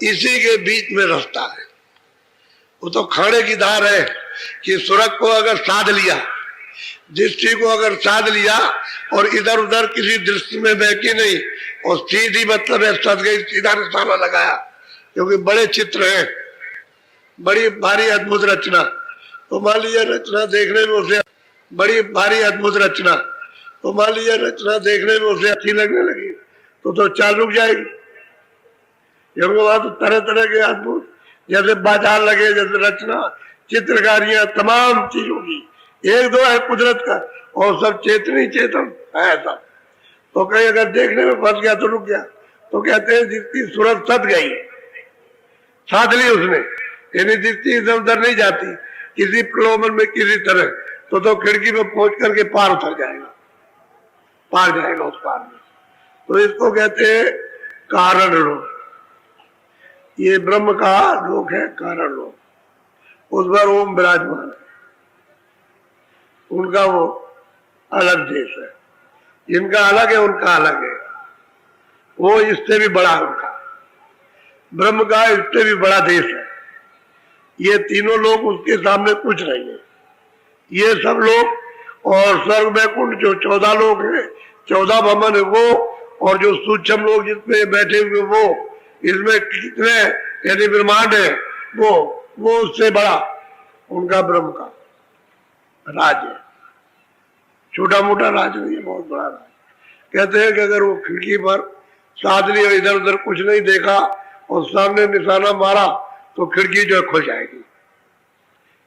इसी के बीच में रास्ता है, वो तो खाने की धार है कि सुरग को अगर साध लिया, दृष्टि को अगर साध लिया और इधर उधर किसी दृष्टि में बहकी नहीं, और सीधी मतलब है सद गई, सीधा निशाना लगाया, क्योंकि बड़े चित्र हैं, बड़ी भारी अद्भुत रचना। तो मान लीजिए रचना देखने में उसे बड़ी भारी अद्भुत रचना, तो मान लीजिए रचना देखने में उसे अच्छी लगने लगी तो चाल रुक जाएगी, क्योंकि वहां तो तरह तरह के अद्भुत, जैसे बाजार लगे, जैसे रचना, चित्रकारियां, तमाम चीज होगी, एक दो है कुदरत का, और सब चेतनी चेतन है सब। तो कहीं अगर देखने में फंस गया तो रुक गया। तो कहते हैं जिसकी सूरत सद गई, साध ली उसने, यानी जिसकी इधर उधर नहीं जाती किसी प्रलोभन में किसी तरह, तो खिड़की में पहुंच करके पार उतर जाएगा, पार जाएगा उस पार में। तो इसको कहते हैं कारण लोक। ये ब्रह्म का लोक है, कारण लोक, उस पर ओम विराजमान है, उनका वो अलग देश है, इनका अलग है उनका अलग है, वो इससे भी बड़ा है उनका, ब्रह्म का इससे भी बड़ा देश है। ये तीनों लोग उसके सामने कुछ नहीं है, ये सब लोग, और स्वर्ग वैकुंठ जो 14 लोग हैं, 14 भवन है वो, और जो सूक्ष्म लोग जिसमें बैठे हुए वो, इसमें कितने यदि ब्रह्मांड है वो उससे बड़ा उनका ब्रह्म का राज है। छोटा मोटा राज नहीं है, बहुत बड़ा राज। कहते हैं कि अगर वो खिड़की पर साध लिया, इधर उधर कुछ नहीं देखा और सामने निशाना मारा तो खिड़की जो है खुल जाएगी,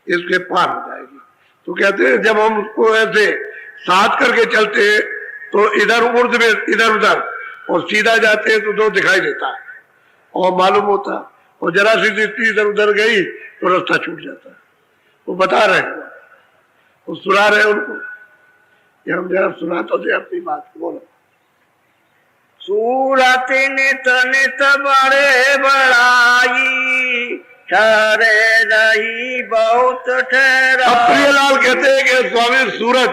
इसके पार हो जाएगी। तो कहते हैं जब हम उसको ऐसे साथ करके चलते हैं तो इधर उर्द में इधर उधर और सीधा जाते हैं तो दिखाई देता है और मालूम होता है, और जरा सी दृष्टि इधर उधर गई तो रास्ता छूट जाता है। वो बता रहे हैं, वो सुना रहे उनको, ये हम जरा सुना तो दे अपनी बात। बोलो। सूरत नित नित बड़े बड़ाई, ठहरे नहीं बहुत ठहरा। अब प्रियलाल कहते हैं कि स्वामी सूरत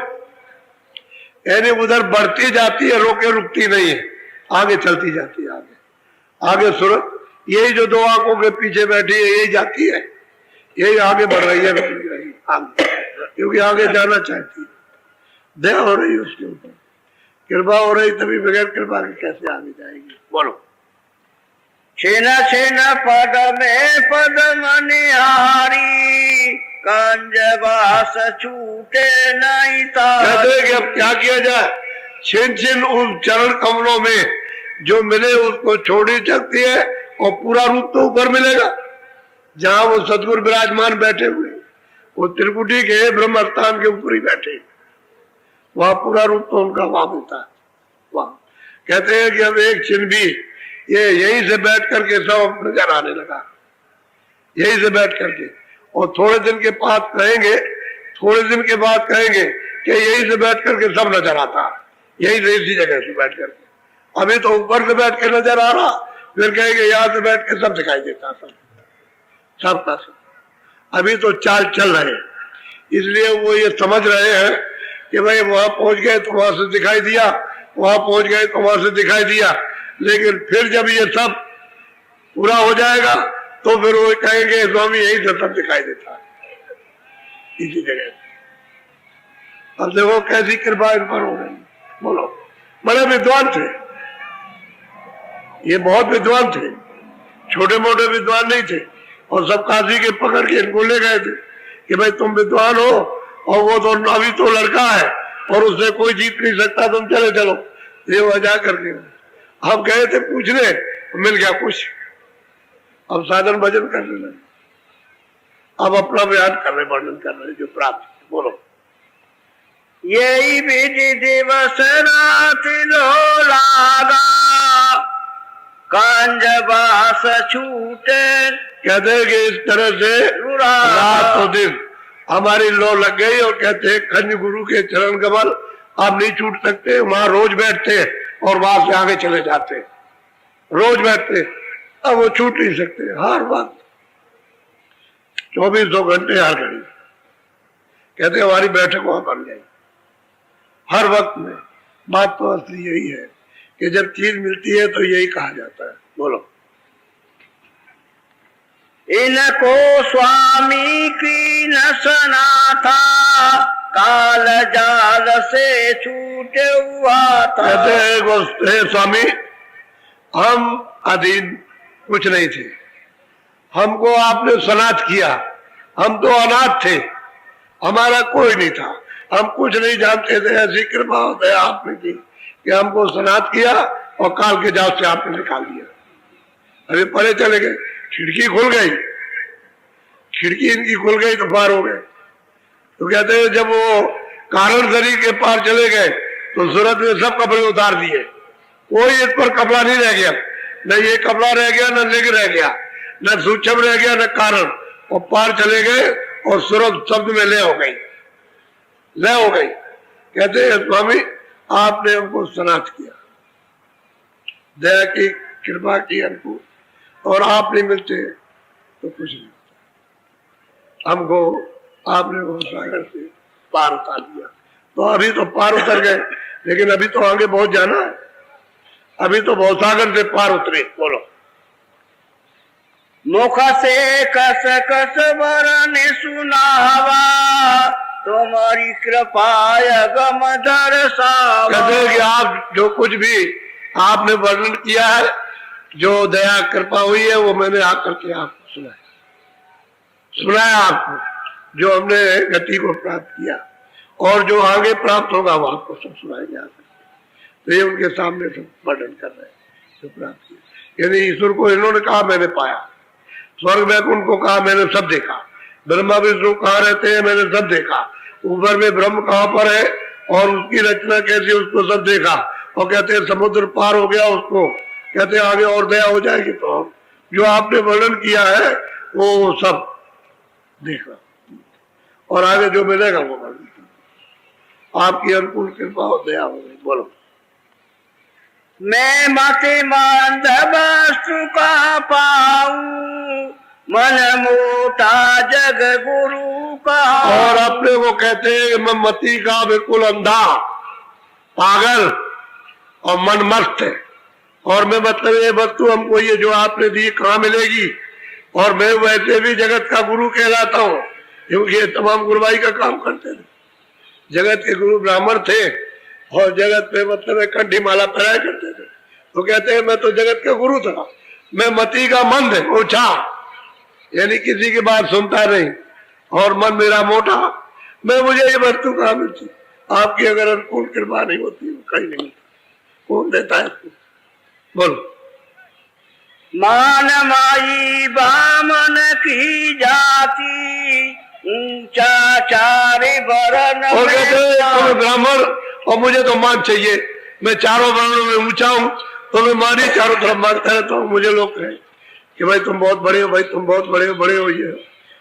यानी उधर बढ़ती जाती है, रोके रुकती नहीं है, आगे चलती जाती है, आगे सूरत, यही जो 2 आंखों के पीछे बैठी है यही जाती है, यही आगे बढ़ रही है, बढ़ रही है आगे, क्योंकि आगे जाना चाहती है, दया हो रही है उसके ऊपर, कृपा हो रही, तभी बगैर कृपा के कैसे आगे जाएगी। बोलो। छिन छिन पद में पद मनिहारी, कंजबास छूटे नहीं तारी। कहते हैं कि अब क्या किया जाए, छिन छिन उन चरण कमलों में जो मिले उसको छोड़ी सकती है, और पूरा रूप तो ऊपर मिलेगा जहां वो सदगुरु विराजमान बैठे हुए, वो त्रिकुटी के ब्रह्म स्थान के ऊपर ही बैठे, वहां पूरा रूप तो उनका वहां मिलता है। वहां कहते हैं कि अब एक छिन भी ये यहीं से बैठ करके सब नजर आने लगा, यहीं से बैठ करके, और थोड़े दिन के बाद कहेंगे, थोड़े दिन के बाद कहेंगे कि यहीं से बैठ करके सब नजर आता, यहीं से इसी जगह से बैठ करके। अभी तो ऊपर से बैठ के नजर आ रहा, फिर कहेंगे यहां से बैठ के सब दिखाई देता, सब का सब। अभी तो चाल चल रहे हैं, इसलिए वो ये समझ रहे हैं कि भाई वहां पहुंच गए तो वहां से दिखाई दिया, वहां पहुंच गए तो वहां से दिखाई दिया, लेकिन फिर जब ये सब पूरा हो जाएगा तो फिर वो कहेंगे स्वामी यही से सब दिखाई देता है, इसी जगह। अब देखो कैसी कृपा इन पर हो गई। बोलो, बड़े विद्वान थे ये, बहुत विद्वान थे, छोटे मोटे विद्वान नहीं थे, और सब काशी के पकड़ के इनको ले गए थे कि भाई तुम विद्वान हो, और वो तो अभी तो लड़का है और उससे कोई जीत नहीं सकता, तुम चले चलो। ये वजह करके हम गए थे पूछने, मिल गया कुछ। अब साधन भजन करने लगे, अब अपना बयान कर रहे, वर्णन कर रहे जो प्राप्त। बोलो, यही विधि दिवस रात लो लागा, कांजबास छूटे। कहते हैं कि इस तरह से रात और दिन हमारी लो लग गई, और कहते हैं खंज गुरु के चरण कमल आप नहीं छूट सकते, वहां रोज बैठते और वहां से आगे चले जाते, रोज बैठते, अब वो छूट नहीं सकते। हर वक्त 2400 घंटे हर घड़ी, कहते हमारी बैठक वहां बन गई हर वक्त में। बात तो असली यही है कि जब चीज मिलती है तो यही कहा जाता है। बोलो, इनको स्वामी की नसना था, काल जाल से छूटे हुआ था। कहते हैं स्वामी हम अधीन कुछ नहीं थे, हमको आपने सनात किया, हम तो अनाथ थे, हमारा कोई नहीं था, हम कुछ नहीं जानते थे, ऐसी कृपा होता है आपने की कि हमको सनात किया और काल के जाल से आपने निकाल दिया। अभी परे चले गए, खिड़की खुल गई, खिड़की इनकी खुल गई तो पार हो गए। तो कहते हैं जब वो कारण शरीर के पार चले गए तो सूरत ने सब कपड़े उतार दिए, कोई इस पर कपड़ा नहीं रह गया, न ये कपड़ा रह गया, न लिंग रह गया, न सूक्ष्म रह गया, न कारण, और पार चले गए और सूरत शब्द में ले हो गई, ले हो गई। कहते हैं स्वामी आपने हमको सनात किया, दया की, कृपा की हमको, और आप नहीं मिलते तो कुछ नहीं होता। हमको आपने वो सागर से पार उतार दिया, तो अभी तो पार उतर गए, लेकिन अभी तो आगे बहुत जाना है, अभी तो बहुत सागर से पार उतरे। बोलो, मुख से कस कस वरन सुनावा, तुम्हारी कृपा गम दर्शावा। कहते हैं कि आप जो कुछ भी आपने वर्णन किया है, जो दया कृपा हुई है, वो मैंने आकर के आपको सुनाया, सुनाया आपको, जो हमने गति को प्राप्त किया, और जो आगे प्राप्त होगा वो आपको सब सुनाएंगे आकर। तो ये उनके सामने सब वर्णन कर रहे हैं जो प्राप्त किया। यानी ईश्वर को इन्होंने कहा मैंने पाया, स्वर्ग में उनको कहा मैंने सब देखा, ब्रह्मा विष्णु कहाँ रहते हैं मैंने सब देखा, ऊपर में ब्रह्म कहाँ पर है और उसकी रचना कैसी उसको सब देखा, और कहते हैं समुद्र पार हो गया उसको, कहते हैं आगे और दया हो जाएगी तो हम जो आपने वर्णन किया है वो सब देखा, और आगे जो मिलेगा वो वर्णन। आपकी अनुकूल कृपा और दया हो गई। बोलो, मैं मति मंद वस्तु का पाऊं, मन मोटा जग गुरु का। और अपने वो कहते हैं मैं मति का बिल्कुल अंधा, पागल और मन मस्त है, और मैं मतलब ये वस्तु हमको ये जो आपने दी कहाँ मिलेगी, और मैं वैसे भी जगत का गुरु कहलाता हूँ, क्योंकि ये तमाम गुरुवाई का काम करते थे। जगत के गुरु ब्राह्मण थे और जगत पे मतलब कंठी माला पहनाया करते थे, तो कहते हैं मैं तो जगत का गुरु था, मैं मति का मंद है, ओछा, यानी किसी की बात सुनता नहीं, और मन मेरा मोटा, मैं मुझे ये वस्तु कहाँ मिलती, आपकी अगर अनुकूल कृपा नहीं होती कहीं नहीं मिलता। कौन देता है? बोलो। मान माई बामन की जाति, ऊंचा चारि वर्ण और में कहते हैं तुम्हें ब्राह्मण और मुझे तो मान चाहिए, मैं चारों वर्णों में ऊंचा हूँ, तो मैं मान ही चारों तरफ मांगता रहता हूँ। मुझे लोग कहें कि भाई तुम बहुत बड़े हो, भाई तुम बहुत बड़े हो, ये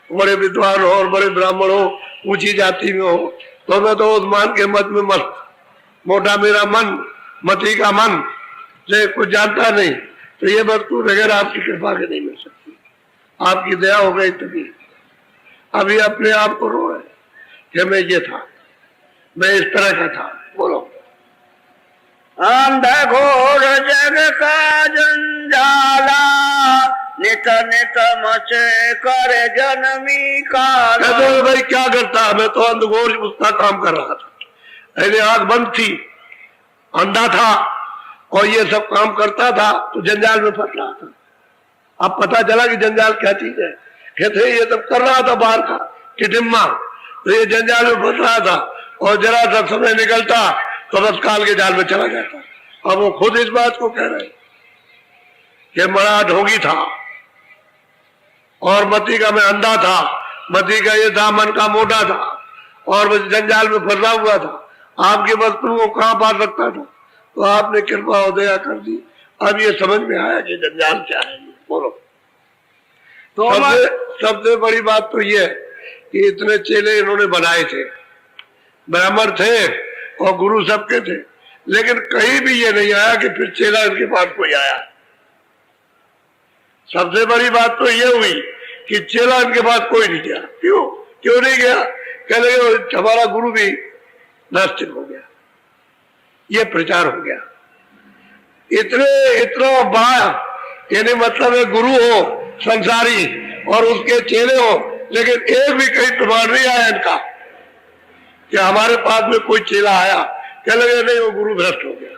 बड़े विद्वान हो और बड़े ब्राह्मण हो, ऊंची जाति में हो, तो मैं तो उस मान के मत में मत, मोटा मेरा मन, मती का मन, जो कुछ जानता नहीं। तो ये वस्तु बगैर आपकी कृपा के नहीं मिल सकती, आपकी दया हो गई तभी। अभी अपने आप को रो रहे कि मैं ये था, मैं इस तरह का था। बोलो। अंधघोर जग का जंजाला, नित नित मचे कर जनमी काला। कहते हैं भाई क्या करता, मैं तो अंधघोर उसका काम कर रहा था, मेरी आंख बंद थी, अंधा था और ये सब काम करता था, तो जंजाल में फंस रहा था। अब पता चला कि जंजाल क्या चीज है। कहते ये सब कर रहा था बाहर का टिटिम्मा, तो ये जंजाल में फंस रहा था और जरा सा समय निकलता तो बस काल के जाल में चला जाता। अब वो खुद इस बात को कह रहे कि बड़ा ढोंगी था और मती का मैं अंधा था, मती का ये था, मन का मोटा था और बस जंजाल में फंसा हुआ था। आपके वस्तु को कहाँ पा सकता था, तो आपने कृपा और दया कर दी। अब ये समझ में आया कि जंजाल क्या है। बोलो। तो सबसे बड़ी बात तो ये है कि इतने चेले इन्होंने बनाए थे, ब्राह्मण थे और गुरु सबके थे, लेकिन कहीं भी ये नहीं आया कि फिर चेला इनके पास कोई आया। सबसे बड़ी बात तो ये हुई कि चेला इनके पास कोई नहीं गया। क्यों नहीं गया? कह लगे हमारा गुरु भी नास्तिक हो गया, ये प्रचार हो गया। इतना बड़ा, यानी मतलब है गुरु हो संसारी और उसके चेले हो, लेकिन एक भी कहीं प्रमाण नहीं आया इनका कि हमारे पास में कोई चेला आया कह लगे नहीं वो गुरु भ्रष्ट हो गया,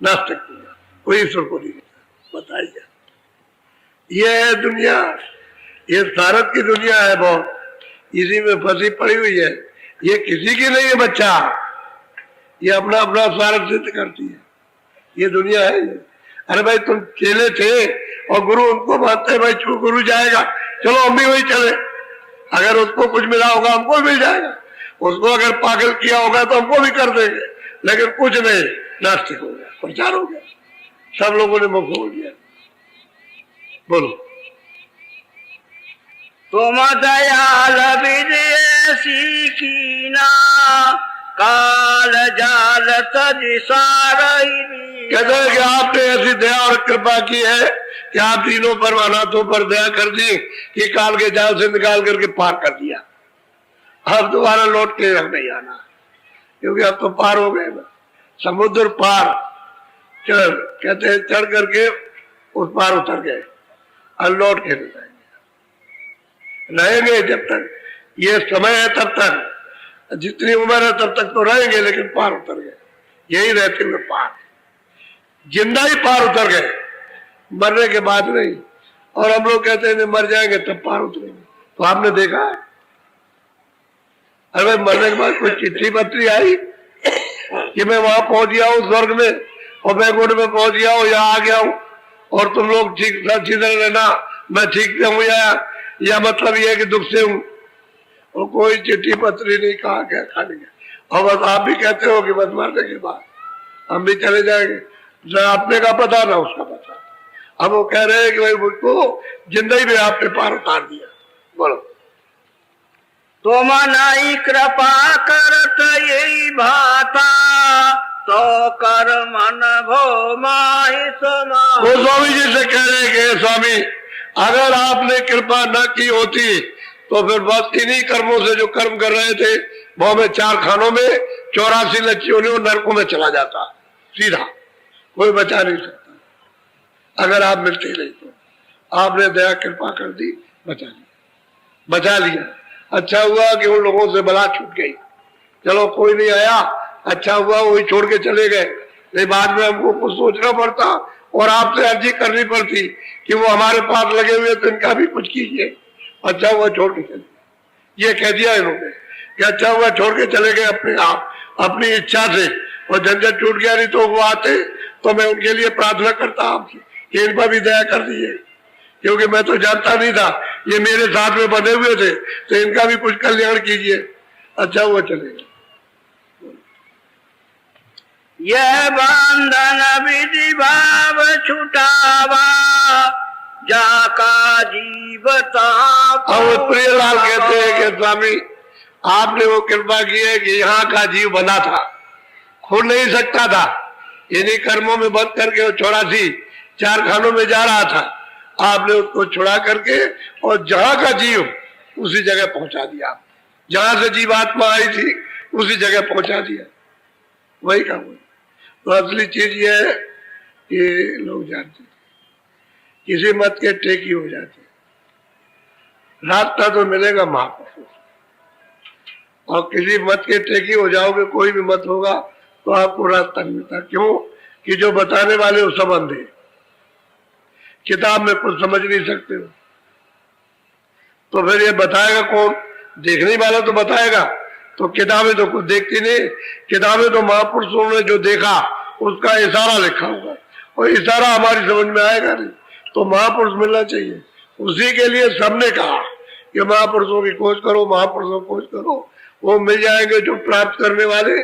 नास्तिक हो गया, कोई ईश्वर को नहीं देखा। बताइए, ये है दुनिया, ये भारत की दुनिया है, बहुत इसी में फंसी पड़ी हुई है। ये किसी की नहीं है बच्चा, ये अपना अपना स्वार्थ सिद्ध करती है, ये दुनिया है। अरे भाई तुम चेले थे और गुरु उनको मानते हैं, भाई गुरु जाएगा चलो हम भी वही चले, अगर उसको कुछ मिला होगा हमको भी मिल जाएगा, उसको अगर पागल किया होगा तो हमको भी कर देंगे, लेकिन कुछ नहीं, नास्तिक हो गया, प्रचार हो गया, सब लोगों ने मुख खोल दिया। बोलो। तुम दयाल विजय सीखीना, काल जाल तज सारही। कहते हैं कि आपने ऐसी दया और कृपा की है कि आप तीनों पर अनाथों पर दया कर दी कि काल के जाल से निकाल करके पार कर दिया। अब दोबारा लौट के नहीं आना, क्योंकि अब तो पार हो गए ना, समुद्र पार चढ़, कहते हैं चढ़ करके उस पार उतर गए, अब लौट के नहीं रहेंगे जब तक ये समय है, तब तक जितनी उम्र है तब तक तो रहेंगे, लेकिन पार उतर गए, यही रहते हुए पार, जिंदा ही पार उतर गए, मरने के बाद नहीं। और हम लोग कहते हैं मर जाएंगे तब पार उतरेंगे, तो आपने देखा है? अरे मरने के बाद कोई चिट्ठी पत्री आई कि मैं वहां पहुंच गया हूँ स्वर्ग में और वैकुंठ में पहुंच गया हूँ या आ गया हूँ और तुम लोग ठीक सीधे रहना, मैं ठीक से हूँ या मतलब ये है कि दुख से हूँ? और कोई चिट्ठी पत्री नहीं, कहा गया खाने गया। और बस आप भी कहते हो कि बस मरने के बाद हम भी चले जाएंगे, जो अपने का पता ना उसका पता। अब वो कह रहे हैं कि भाई मुझको जिंदगी में आपने पार उतार दिया। बोलो। तुम नहीं कृपा करत यही भाता, तो कर मन भो माहि समा। वो स्वामी जी से कह रहे हैं कि स्वामी अगर आपने कृपा न की होती तो फिर बस इन्हीं कर्मों से जो कर्म कर रहे थे वो में 4 खानों में 84 लच्चियों ने नरकों में चला जाता सीधा, कोई बचा नहीं सकता। अगर आप मिलते नहीं तो आपने दया कृपा कर दी, बचा लिया। अच्छा हुआ कि उन लोगों से बला छूट गई, चलो कोई नहीं आया, अच्छा हुआ वही छोड़ के चले गए, नहीं बाद में हमको कुछ सोचना पड़ता और आपसे अर्जी करनी पड़ती कि वो हमारे पास लगे हुए तो इनका भी कुछ कीजिए। अच्छा हुआ छोड़ के चले, ये कह दिया इन्होंने कि अच्छा हुआ छोड़ के चले गए अपने आप, अपनी इच्छा से, और झंझट टूट गया। नहीं तो वो आते तो मैं उनके लिए प्रार्थना करता आपसे कि इन पर भी दया कर दीजिए, क्योंकि मैं तो जानता नहीं था, ये मेरे साथ में बने हुए थे, तो इनका भी कुछ कल्याण कीजिए। अच्छा वो चलेगा। यह बंधन विधि भाव छुटावा, जाका जीवता। अब प्रियलाल कहते हैं कि स्वामी आपने वो कृपा की है कि यहाँ का जीव बना था, खुद नहीं सकता था, इन्हीं कर्मों में बंद करके वो 84 4 खानों में जा रहा था। आपने उसको छुड़ा करके और जहां का जीव उसी जगह पहुंचा दिया, जहां से जीवात्मा आई थी उसी जगह पहुंचा दिया। वही काम हुआ। तो असली चीज ये है कि लोग जानते किसी मत के टेकी हो जाते, रास्ता तो मिलेगा महापुरुष, और किसी मत के टेकी हो जाओगे, कोई भी मत होगा तो आपको रास्ता नहीं मिलता। क्यों कि जो बताने वाले वो सब अंधे, किताब में कुछ समझ नहीं सकते हो, तो फिर ये बताएगा कौन? देखने वाला तो बताएगा। तो किताबें तो कुछ देखती नहीं, किताबें तो महापुरुषों ने जो देखा उसका इशारा लिखा होगा, और इशारा हमारी समझ में आएगा नहीं। तो महापुरुष मिलना चाहिए, उसी के लिए सबने कहा कि महापुरुषों की खोज करो, महापुरुषों की खोज करो, वो मिल जाएंगे जो प्राप्त करने वाले,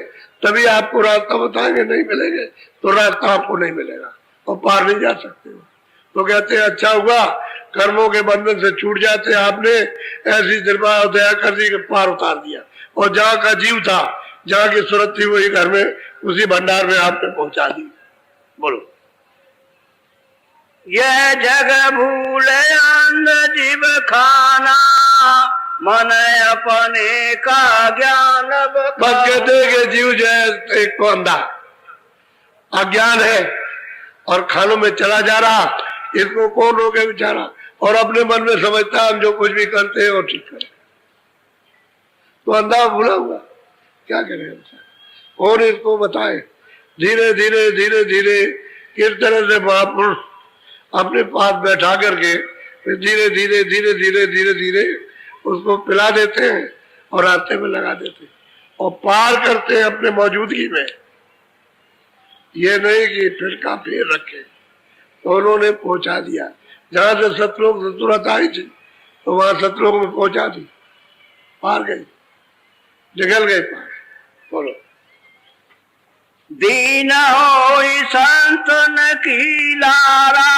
तभी आपको रास्ता बताएंगे। नहीं मिलेंगे तो रास्ता आपको नहीं मिलेगा और पार नहीं जा सकते हो। तो कहते हैं अच्छा हुआ कर्मों के बंधन से छूट जाते, आपने ऐसी कृपा और दया कर दी कि पार उतार दिया, और जहाँ का जीव था, जहाँ की सूरत थी, वही घर में उसी भंडार में आपने पहुंचा दी। बोलो। यह जग भूल अंध जीव खाना, मन अपने का ज्ञान बस कहते हैं कि जीव जो है एक तो अंधा अज्ञान है और खानों में चला जा रहा, इसको कौन रोके बेचारा, और अपने मन में समझता है हम जो कुछ भी करते हैं वो ठीक करें। तो अंधा भूला हुआ, क्या करें? कौन इसको बताए? धीरे धीरे धीरे धीरे किस तरह से महापुरुष अपने पास बैठा करके फिर धीरे धीरे धीरे धीरे धीरे धीरे उसको पिला देते हैं और रास्ते में लगा देते हैं और पार करते हैं अपने मौजूदगी में। ये नहीं कि फिर का फेर रखे, तो उन्होंने पहुंचा दिया। जहां से सतलोक से तुरंत आई थी तो वहां सतलोक में पहुंचा दी, पार गई, निकल गए पार। बोलो। दीन होई संतन की लारा,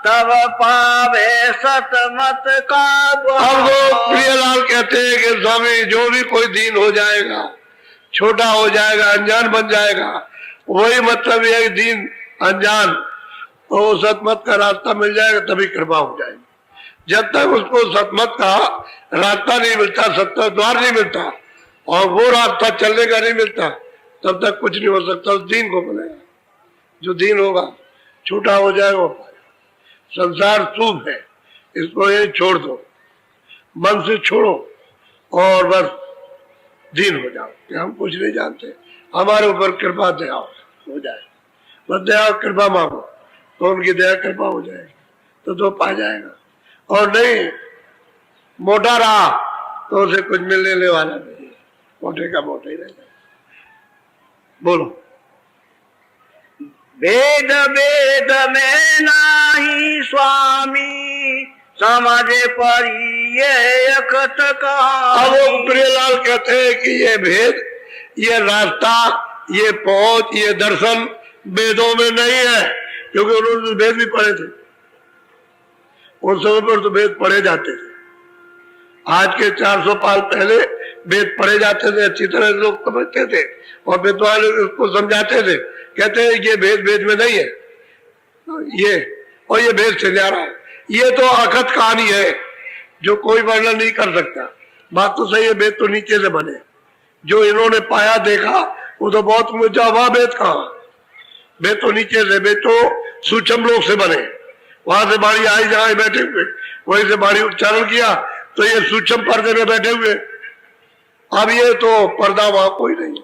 तब पावे सतमत का। अब वो प्रियलाल कहते हैं कि स्वामी जो भी कोई दीन हो जाएगा, छोटा हो जाएगा, अनजान बन जाएगा, वही मतलब ये है दीन अनजान, तो सतमत का रास्ता मिल जाएगा, तभी कृपा हो जाएगी। जब तक उसको सतमत का रास्ता नहीं मिलता, सत्ता द्वार नहीं मिलता और वो रास्ता चलने का नहीं मिलता, तब तक कुछ नहीं हो सकता। उस दीन को मिलेगा, जो दीन होगा छोटा हो जाएगा वो पाएगा। संसार शुभ है, इसको ये छोड़ दो, मन से छोड़ो और बस दीन हो जाओ कि हम कुछ नहीं जानते, हमारे ऊपर कृपा दया हो जाए। बस दया कृपा मांगो तो उनकी दया कृपा हो जाएगी, तो पा जाएगा। और नहीं मोटा रहा तो उसे कुछ मिलने वाला नहीं, मोटे का मोटे ही रह जाए। बोलो। वेद वेद में नाही स्वामी, समझे परी ये अकत का। अब वो प्रियलाल कहते हैं कि ये भेद, ये रास्ता, ये पहुंच, ये दर्शन वेदों में नहीं है, क्योंकि उन्होंने वेद भी पढ़े थे। उस समय पर तो वेद पढ़े जाते थे, आज के 400 साल पहले वेद पढ़े जाते थे, अच्छी तरह लोग समझते थे और विद्वान उसको समझाते थे। कहते हैं ये वेद वेद में नहीं है, ये और ये वेद से जा रहा है, ये तो अकथ कहानी है जो कोई वर्णन नहीं कर सकता। बात तो सही है, वेद तो नीचे से बने, जो इन्होंने पाया देखा वो तो बहुत मुझे वह वेद कहा, वेद तो नीचे से, वेद तो सूक्ष्म लोक से बने, वहां से बाणी आई जहां बैठे हुए वहीं से बाणी उच्चारण किया, तो ये सूक्ष्म पर्दे में बैठे हुए। अब ये तो पर्दा वहां कोई नहीं,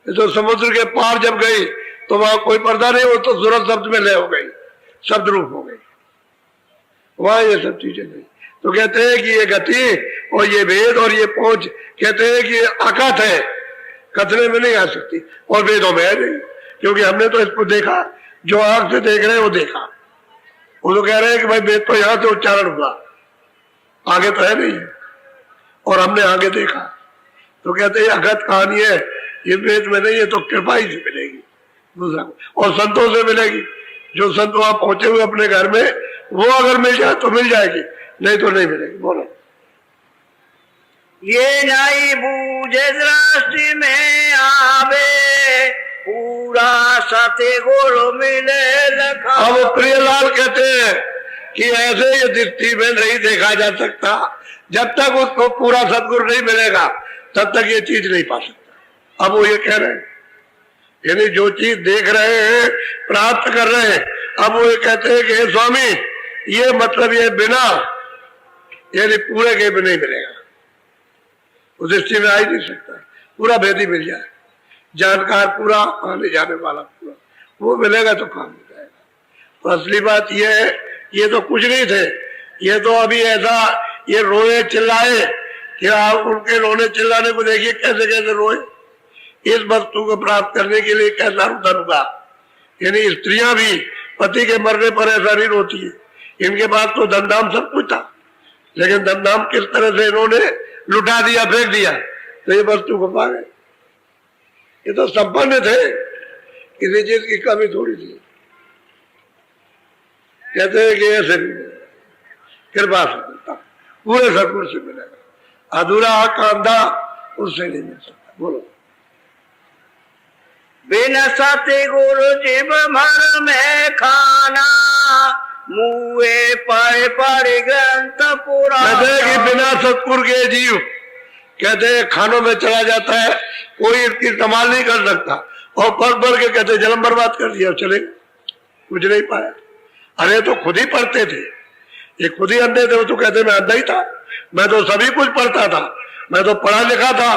ये तो समुद्र के पार जब गई तो वहां कोई पर्दा नहीं, वो तो सूरज शब्द में लय हो गई, शब्द रूप हो गई, वहां ये सब चीजें नहीं। तो कहते हैं कि ये गति और ये वेद और ये पहुंच, कहते हैं कि अकथ है, कथने में नहीं आ सकती, और वेदों में है नहीं, क्योंकि हमने तो इसको देखा, जो आंख से देख रहे हैं वो देखा। वो तो कह रहे हैं कि भाई वेद तो यहां से उच्चारण हुआ, आगे तो है नहीं, और हमने आगे देखा। तो कहते हैं अगत कहानी है, ये वेद में नहीं है, तो कृपा ही से मिलेगी दूसरा, और संतों से मिलेगी। जो संत वहां पहुंचे हुए अपने घर में, वो अगर मिल जाए तो मिल जाएगी, नहीं तो नहीं मिलेगी। बोलो। ये नहीं बूझे दृष्टि में आवे, पूरा सत्य गुरु मिले लखा। अब प्रियलाल कहते हैं कि ऐसे ये दृष्टि में नहीं देखा जा सकता, जब तक उसको पूरा सदगुरु नहीं मिलेगा तब तक ये चीज नहीं पा सकता। अब वो ये कह रहे हैं, यानी जो चीज देख रहे हैं, प्राप्त कर रहे हैं, अब वो ये कहते हैं कि हे स्वामी, ये मतलब ये बिना, यानी पूरे के भी नहीं मिलेगा, उस दृष्टि में आ ही नहीं सकता। पूरा भेदी मिल जाए, जानकार पूरा, आने जाने वाला पूरा, वो मिलेगा तो काम हो जाएगा। तो असली बात ये है, ये तो कुछ नहीं थे, ये तो अभी ऐसा ये रोए चिल्लाए कि आप उनके रोने चिल्लाने को देखिए कैसे कैसे रोए। इस वस्तु को प्राप्त करने के लिए कैसा रुदन हुआ। यानी स्त्रियां भी पति के मरने पर ऐसा नहीं रोती है, इनके पास तो धनधाम सब कुछ था, लेकिन धनधाम किस तरह से इन्होंने लुटा दिया, फेंक दिया, तो ये वस्तु को पा गए। ये तो संपन्न थे, किसी चीज की कमी थोड़ी थी। कहते हैं कि ऐसे कृपा से मिलता, पूरे सदगुरु से मिलेगा, अधूरा कांधा उससे नहीं मिल सकता। बोलो। बिन सत्य गुरु जीव भर में खाना, मुए पाए पारे ग्रंथ पूरा। कहते हैं कि बिना सतगुरु के जीव, कहते हैं खानों में चला जाता है, कोई इसकी संभाल नहीं कर सकता, और पढ़ पढ़ के कहते जन्म बर्बाद कर दिया, चले कुछ नहीं पाया। अरे तो खुद ही पढ़ते थे, ये खुद ही अंधे थे, वो तो कहते मैं अंधा ही था, मैं तो सभी कुछ पढ़ता था, मैं तो पढ़ा लिखा था,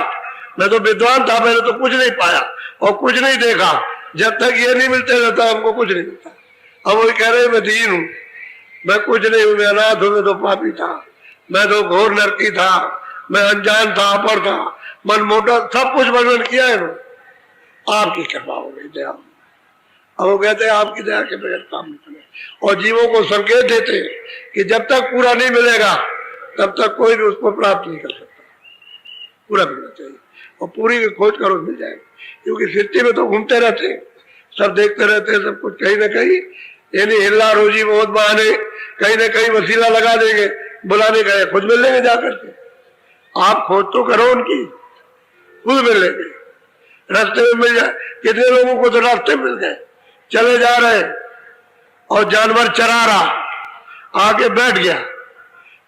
मैं तो विद्वान था, मैंने तो कुछ नहीं पाया और कुछ नहीं देखा। जब तक ये नहीं मिलते रहता हमको कुछ नहीं मिलता। अब वो कह रहे मैं दीन हूं, मैं कुछ नहीं हूं, मैं अनाथ हूं, मैं तो पापी था, मैं तो घोर नरकी था, मैं अनजान था, अपर था, मन मोटा, सब कुछ वर्णन किया है। आपकी कृपा हो गई, दया। अब वो कहते हैं आपकी दया के बगैर काम नहीं चले, और जीवों को संकेत देते कि जब तक पूरा नहीं मिलेगा तब तक कोई भी उसको प्राप्त नहीं कर सकता। पूरा मिलना चाहिए, और पूरी की खोज करो, मिल जाएगा। क्योंकि सृष्टि में तो घूमते रहते हैं, सब देखते रहते हैं, सब कुछ कहीं ना कहीं, यानी हिल्ला रोजी बहुत बहाने कहीं ना कहीं वसीला लगा देंगे, बुलाने गए खुद मिल लेंगे जाकर के। आप खोज तो करो उनकी, खुद मिल लेंगे, रास्ते में मिल जाए। कितने लोगों को तो रास्ते मिल गए, चले जा रहे और जानवर चरा रहा, आके बैठ गया,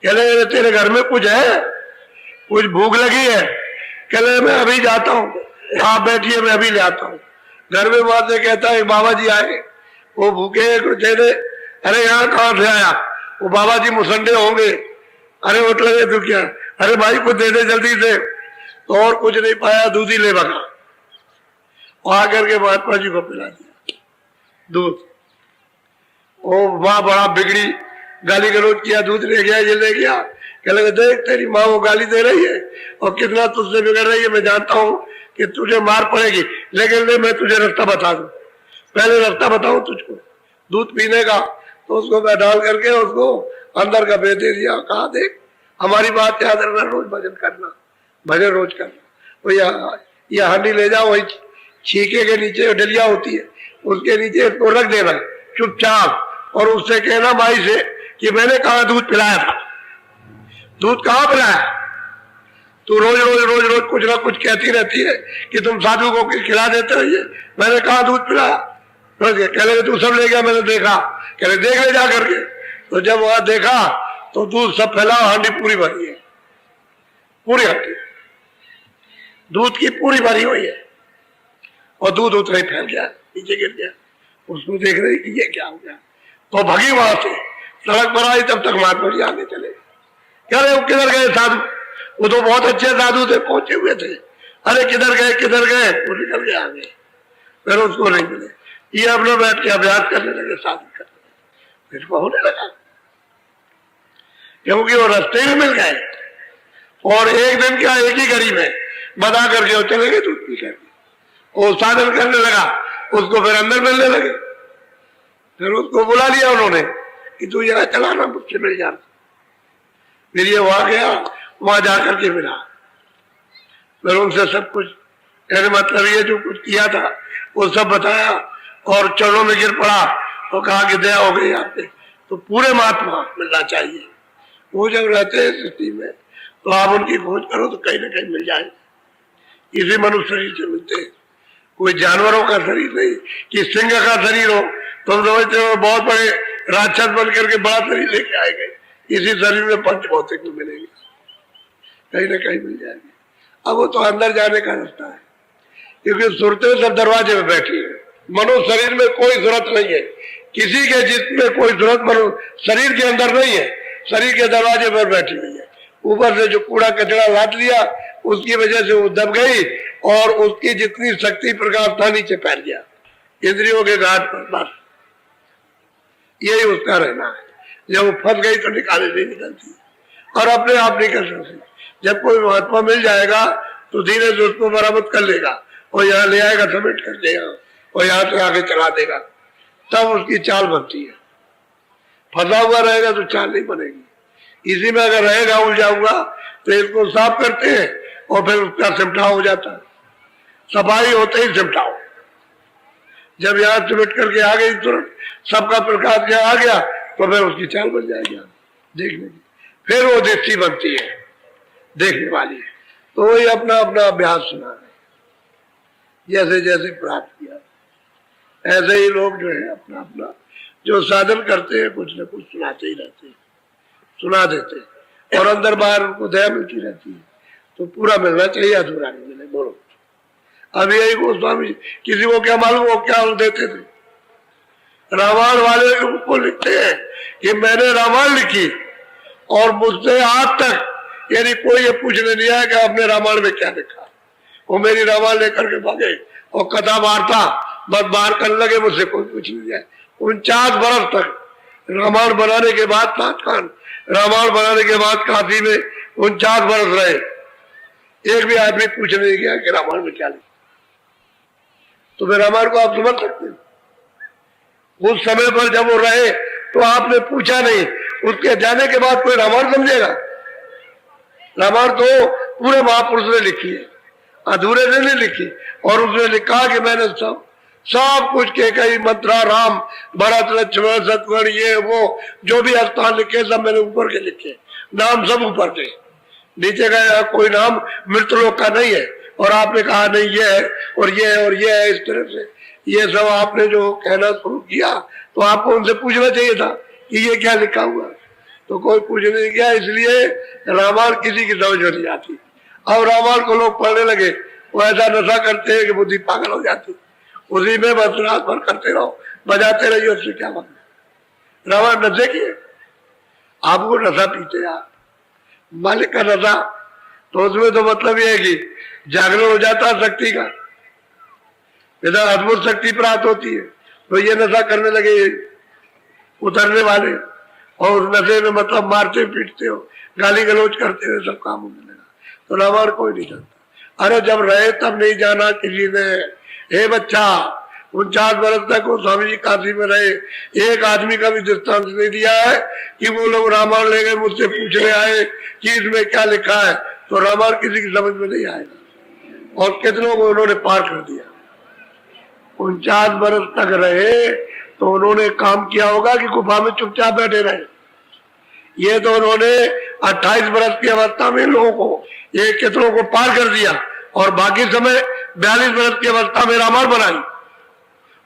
कहले तेरे घर में कुछ है, कुछ भूख लगी है, कहले मैं अभी जाता हूँ, आप बैठिए मैं अभी ले आता हूँ। घर में बात से कहता है बाबा जी आए, वो भूखे कुछ दे दे। अरे यहाँ कहाँ से आया, वो बाबा जी मुसंडे होंगे। अरे उठ लगे तू क्या, अरे भाई कुछ दे दे जल्दी से। तो और कुछ नहीं पाया, दूध ही ले भगा, और आकर के महात्मा जी को पिला दिया दूध। ओ माँ बड़ा बिगड़ी, गाली गलौज किया, दूध ले गया, ये ले गया। कह लगे देख तेरी माँ वो गाली दे रही है और कितना तुझसे बिगड़ रही है, मैं जानता हूँ कि तुझे मार पड़ेगी, लेकिन ले मैं तुझे रास्ता बता दूं, पहले रास्ता बताऊं तुझको दूध पीने का। तो उसको मैं डाल करके उसको अंदर का भेद दे दिया, कहा देख हमारी बात याद रखना, रोज भजन करना, भजन रोज करना। तो ये हांडी ले जाओ, वही छीके के नीचे डलिया होती है, उसके नीचे इसको रख देना चुपचाप, और उससे कहना माई से कि मैंने कहा दूध पिलाया था। दूध कहाँ पिलाया, तू रोज रोज रोज रोज कुछ ना कुछ कहती रहती है कि तुम साधु को खिला देते हो, ये मैंने कहा दूध पिलाया। कह लगे तू सब ले गया, मैंने देखा। कह रहे देख ले जा करके। तो जब वहां देखा तो दूध सब फैला, हांडी पूरी भरी है, पूरी हांडी दूध की पूरी भरी हुई है, और दूध उतना ही फैल गया, नीचे गिर गया। उसको देख रही कि ये क्या हो गया, तो भगी वहां से, सड़क पर आई, तब तक महात्मा जी आगे चले। कह रहे वो किधर गए साधु, वो तो बहुत अच्छे साधु थे, पहुंचे हुए थे। अरे किधर गए किधर गए, वो निकल गए आगे, फिर उसको नहीं मिले। ये अपने बैठ के अभ्यास करने लगे, साधु करने लगे, फिर को होने लगा, क्योंकि वो रास्ते में मिल गए। और एक दिन क्या, एक ही घड़ी में बता करके वो चले गए दूध पी करके। वो साधन करने लगा, उसको फिर अंदर मिलने लगे। फिर उसको बुला लिया उन्होंने कि तू जरा चलाना, मुझसे मिल जाना। फिर ये वहां गया, वहां जाकर के मिला, फिर उनसे सब कुछ, कहने मतलब ये जो कुछ किया था वो सब बताया और चरणों में गिर पड़ा और कहा कि दया हो गई आप पे, तो पूरे महात्मा मिलना चाहिए। वो जब रहते हैं सृष्टि में तो आप उनकी खोज करो तो कहीं ना कहीं मिल जाए। इसी मनुष्य शरीर से मिलते हैं, कोई जानवरों का शरीर नहीं कि सिंह का शरीर हो तुम समझते हो बहुत बड़े राक्षस बन करके बड़ा शरीर लेके आए गए। इसी शरीर में पंच भौतिक में मिलेंगे, कहीं ना कहीं मिल जाएंगे। अब वो तो अंदर जाने का रास्ता है, क्योंकि सुरतें सब दरवाजे में बैठी है। मनुष्य शरीर में कोई जरूरत नहीं है, किसी के जिस्म में कोई जरूरत मनुष्य शरीर के अंदर नहीं है, शरीर के दरवाजे पर बैठी हुई है। ऊपर से जो कूड़ा कचरा लाद लिया उसकी वजह से वो दब गई और उसकी जितनी शक्ति प्रकाश था नीचे फैल गया इंद्रियों के घाट पर। बस यही उसका रहना है। जब वो फंस गई तो निकाले नहीं निकलती और अपने आप निकल सकती। जब कोई महात्मा मिल जाएगा तो धीरे से उसको बरामद कर लेगा और यहाँ ले आएगा, समेट कर देगा और यहाँ से आगे चला देगा, तब उसकी चाल बनती है। फंसा हुआ रहेगा तो चाल नहीं बनेगी। इसी में अगर रहेगा उलझाऊंगा तो इसको साफ करते हैं और फिर उसका सिमटाव हो जाता है। सफाई होते ही सिमटाव, जब यहाँ सिमट करके आ गई तुरंत सबका प्रकाश यहाँ आ गया तो फिर उसकी चाल बन जाएगी देखने की, फिर वो दृष्टि बनती है देखने वाली। तो वही अपना अपना अभ्यास सुना रहे, जैसे जैसे प्राप्त किया ऐसे ही लोग जो है अपना अपना जो साधन करते हैं कुछ न कुछ सुनाते ही रहते हैं, सुना देते हैं और अंदर बाहर उनको दया मिलती रहती है। तो पूरा मिलना चाहिए, अधूरा नहीं मिले। बोलो अब यही गोस्वामी किसी को क्या मालूम वो क्या देते थे। रामायण वाले उनको लिखते हैं कि मैंने रामायण लिखी और मुझसे आज तक यानी कोई ये पूछने नहीं आया कि आपने रामायण में क्या लिखा। वो मेरी रामायण लेकर के भागे और कथा वार्ता बस बाहर करने लगे, मुझसे कोई पूछ नहीं जाए। 49 बरस तक रामायण बनाने के बाद ताजखान रामायण बनाने के बाद काशी में 49 बरस रहे, एक भी आदमी पूछने नहीं गया कि रामायण में क्या लिखा। तो फिर रामायण को आप समझ सकते हैं। उस समय पर जब वो रहे तो आपने पूछा नहीं, उसके जाने के बाद कोई रामायण समझेगा। रामायण तो पूरे महापुरुष ने लिखी है, अधूरे ने नहीं लिखी। और उसने लिखा कि मैंने सब कुछ के कई मंत्रा राम भरत लक्ष्मण शत्रुघ्न ये वो जो भी स्थान लिखे सब मैंने ऊपर के लिखे, नाम सब ऊपर के, नीचे का कोई नाम मृतलोक का नहीं है। और आपने कहा नहीं ये है और ये है और ये है, इस तरह से ये सब आपने जो कहना शुरू किया तो आपको उनसे पूछना चाहिए था कि ये क्या लिखा हुआ। तो कोई पूछने नहीं गया, इसलिए रामायण किसी की समझ में नहीं आती। अब रामायण को लोग पढ़ने लगे, वो ऐसा नशा करते हैं कि बुद्धि पागल हो जाती, उसी में बस रात भर करते रहो, बजाते रहिए, उससे क्या मतलब। रामायण नशे की है, आपको नशा पीते आप मालिक का नशा, तो उसमें तो मतलब ये है कि जागरण हो जाता है शक्ति का, इधर अद्भुत शक्ति प्राप्त होती है। तो ये नशा करने लगे उतरने वाले और नशे में मतलब मारते पीटते हो, गाली गलौज करते हुए सब काम होने लगा। तो रामायण कोई नहीं जानता। अरे जब रहे तब नहीं जाना किसी ने। हे बच्चा 49 बरस तक वो स्वामी जी काशी में रहे, एक आदमी का भी दृष्टांत नहीं दिया है कि वो लोग रामायण ले गए मुझसे पूछने आए कि इसमें क्या लिखा है। तो रामायण किसी की समझ में नहीं आएगा और कितनों को उन्होंने पार कर दिया। 49 बरस तक रहे तो उन्होंने काम किया होगा कि गुफा में चुपचाप बैठे रहे। ये तो उन्होंने 28 बरस की अवस्था में लोगों को ये कितनों को पार कर दिया और बाकी समय 42 बरस की अवस्था में रामायण बनाई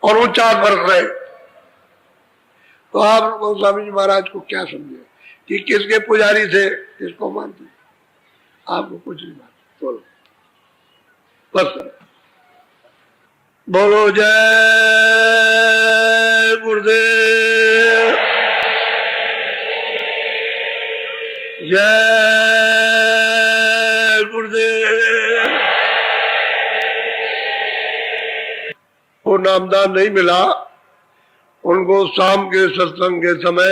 और 49 बरस रहे। तो आप स्वामी जी महाराज को क्या समझे कि किसके पुजारी थे, किसको मानते? आपको कुछ नहीं मानते। बोलो बस बोलो जय गुरुदेव, जय गुरुदेव। वो नामदान नहीं मिला, उनको शाम के सत्संग के समय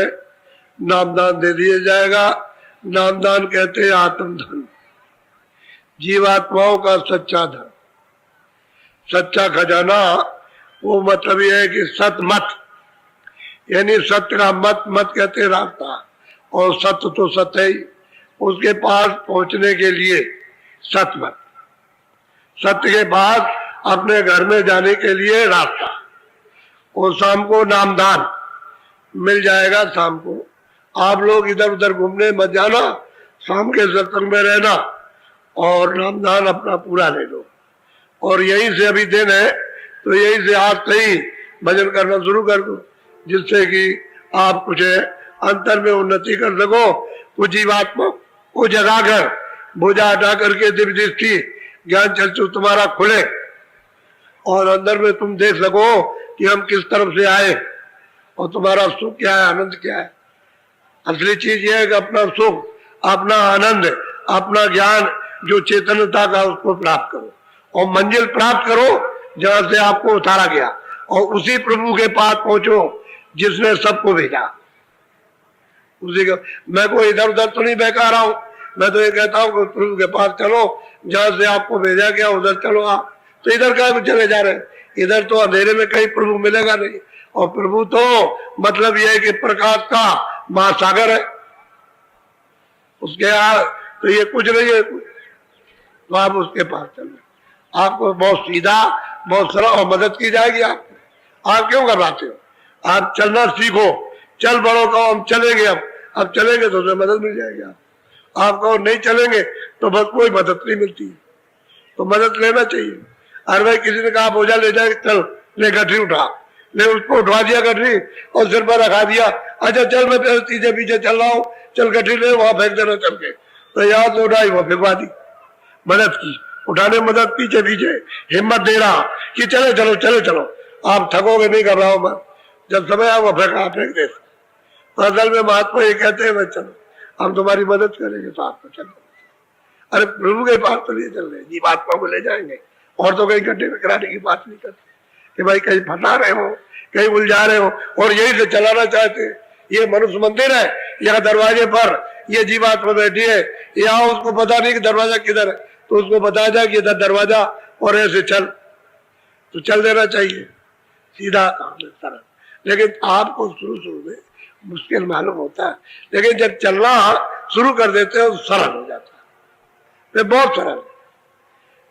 नामदान दे दिया जाएगा। नामदान कहते हैं आत्मधन। जीवात्माओं का सच्चा धर्म, सच्चा खजाना, वो मतलब ये है कि सत मत, यानी सत्य का मत, मत कहते रास्ता, और सत्य तो सत्य ही, उसके पास पहुंचने के लिए सत मत, सत्य के पास अपने घर में जाने के लिए रास्ता। और शाम को नामदान मिल जाएगा। शाम को आप लोग इधर उधर घूमने मत जाना, शाम के सत्संग में रहना और नामदान अपना पूरा ले लो। और यहीं से अभी दिन है तो यहीं से आज से ही भजन करना शुरू कर दो, जिससे कि आप कुछ अंतर में उन्नति कर सको। कुछ जीवात्मा को जगाकर बोझा हटा करके दिव्य दृष्टि ज्ञान चक्षु तुम्हारा खुले और अंदर में तुम देख सको कि हम किस तरफ से आए और तुम्हारा सुख क्या है, आनंद क्या है। असली चीज यह है कि अपना सुख, अपना आनंद, अपना ज्ञान जो चेतनता का, उसको प्राप्त करो और मंजिल प्राप्त करो जहां से आपको उतारा गया, और उसी प्रभु के पास पहुंचो जिसने सबको भेजा। उसी का मैं कोई इधर उधर तो नहीं बहका रहा हूं, मैं तो ये कहता हूं कि प्रभु के पास चलो, जहां से आपको भेजा गया उधर चलो। आप तो इधर क्या चले जा रहे हैं? इधर तो अंधेरे में कहीं प्रभु मिलेगा नहीं, और प्रभु तो मतलब यह है कि प्रकाश का महासागर है, उसके यहाँ तो ये कुछ नहीं है। तो आप उसके पास चलो, आपको बहुत सीधा, बहुत सरल और मदद की जाएगी। आप क्यों घबराते हो? आप चलना सीखो, चल बड़ो कहो हम चलेंगे, अब चलेंगे तो उसमें मदद मिल जाएगी। आप कहो नहीं चलेंगे तो बस कोई मदद नहीं मिलती है, तो मदद लेना चाहिए। अरे भाई किसी ने कहा बोझा ले जाए, चल ले गठरी उठा, ले उसको उठवा दिया गठरी और सिर पर रखा दिया, अच्छा चल मैं पीछे पीछे चल रहा हूँ, चल गठरी ले वहां फेंक देना चल के, तो याद से उठाई वहां फेंकवा दी, मदद की, उठाने मदद, पीछे पीछे हिम्मत दे रहा कि चले चलो चले चलो, आप थकोगे नहीं, घबराओ मत, जब समय आए वो फेंक दे। तो असल में महात्मा ये कहते हैं भाई चलो हम तुम्हारी मदद करेंगे, तो आपको चलो। अरे प्रभु के पास तो लिए चल रहे, जीवात्मा को ले जाएंगे, और तो कहीं गड्ढे में कराने की बात नहीं करते कि भाई कहीं फंसा रहे हो, कहीं उलझा रहे हो और यही से चलाना चाहते। ये मनुष्य मंदिर है, यहाँ दरवाजे पर ये जीवात्मा बैठी है, यहाँ उसको पता नहीं कि दरवाजा किधर है, तो उसको बताया जाए कि इधर दरवाजा और ऐसे चल, तो चल देना चाहिए, सीधा काम है, सरल। लेकिन आपको शुरू शुरू में मुश्किल मालूम होता है, लेकिन जब चलना शुरू कर देते हो तो सरल हो जाता है, बहुत सरल।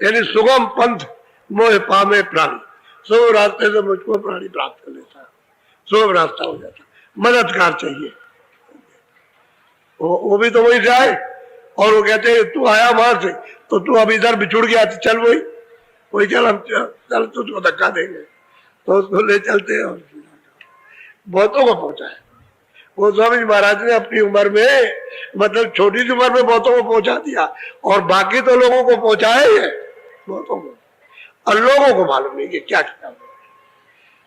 यानी सुगम पंथ मोह पामे प्राणी, सुगम रास्ते से मुझको प्राणी प्राप्त कर लेता है, सुगम रास्ता हो जाता है। मददगार चाहिए, वो भी तो वही से आए, और वो कहते हैं तू आया वहां से तो तू अब इधर बिछुड़ गया, तो चल वही चल, हम चल तुझको धक्का देंगे, तो उसको ले चलते हैं और बहुतों को पहुंचा है। वो स्वामी महाराज ने अपनी उम्र में, मतलब छोटी सी उम्र में बहुतों को पहुंचा दिया, और बाकी तो लोगों को पहुंचाया ही है, बहुतों को, और लोगों को मालूम नहीं कि क्या किया।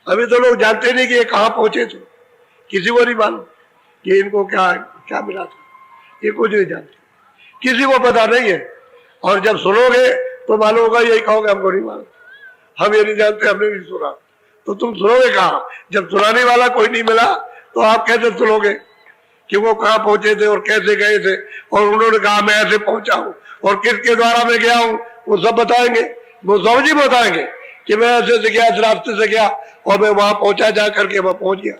अभी तो लोग जानते नहीं कि ये कहाँ पहुंचे थे, किसी को नहीं मालूम कि इनको क्या क्या मिला था, ये कुछ नहीं जानते, किसी को पता नहीं है। और जब सुनोगे तो मालूम होगा, यही कहोगे हमको नहीं मालूम, हम ये नहीं जानते, हमने नहीं सुना। तो तुम सुनोगे कहाँ? जब सुनाने वाला कोई नहीं मिला तो आप कैसे सुनोगे कि वो कहाँ पहुंचे थे और कैसे गए थे, और उन्होंने कहा मैं ऐसे पहुंचा हूँ और किसके द्वारा मैं गया हूँ, वो सब बताएंगे। वो स्वामी जी बताएंगे कि मैं ऐसे से गया, इस रास्ते से गया और मैं वहां पहुंचा, जा करके वहां पहुंच गया,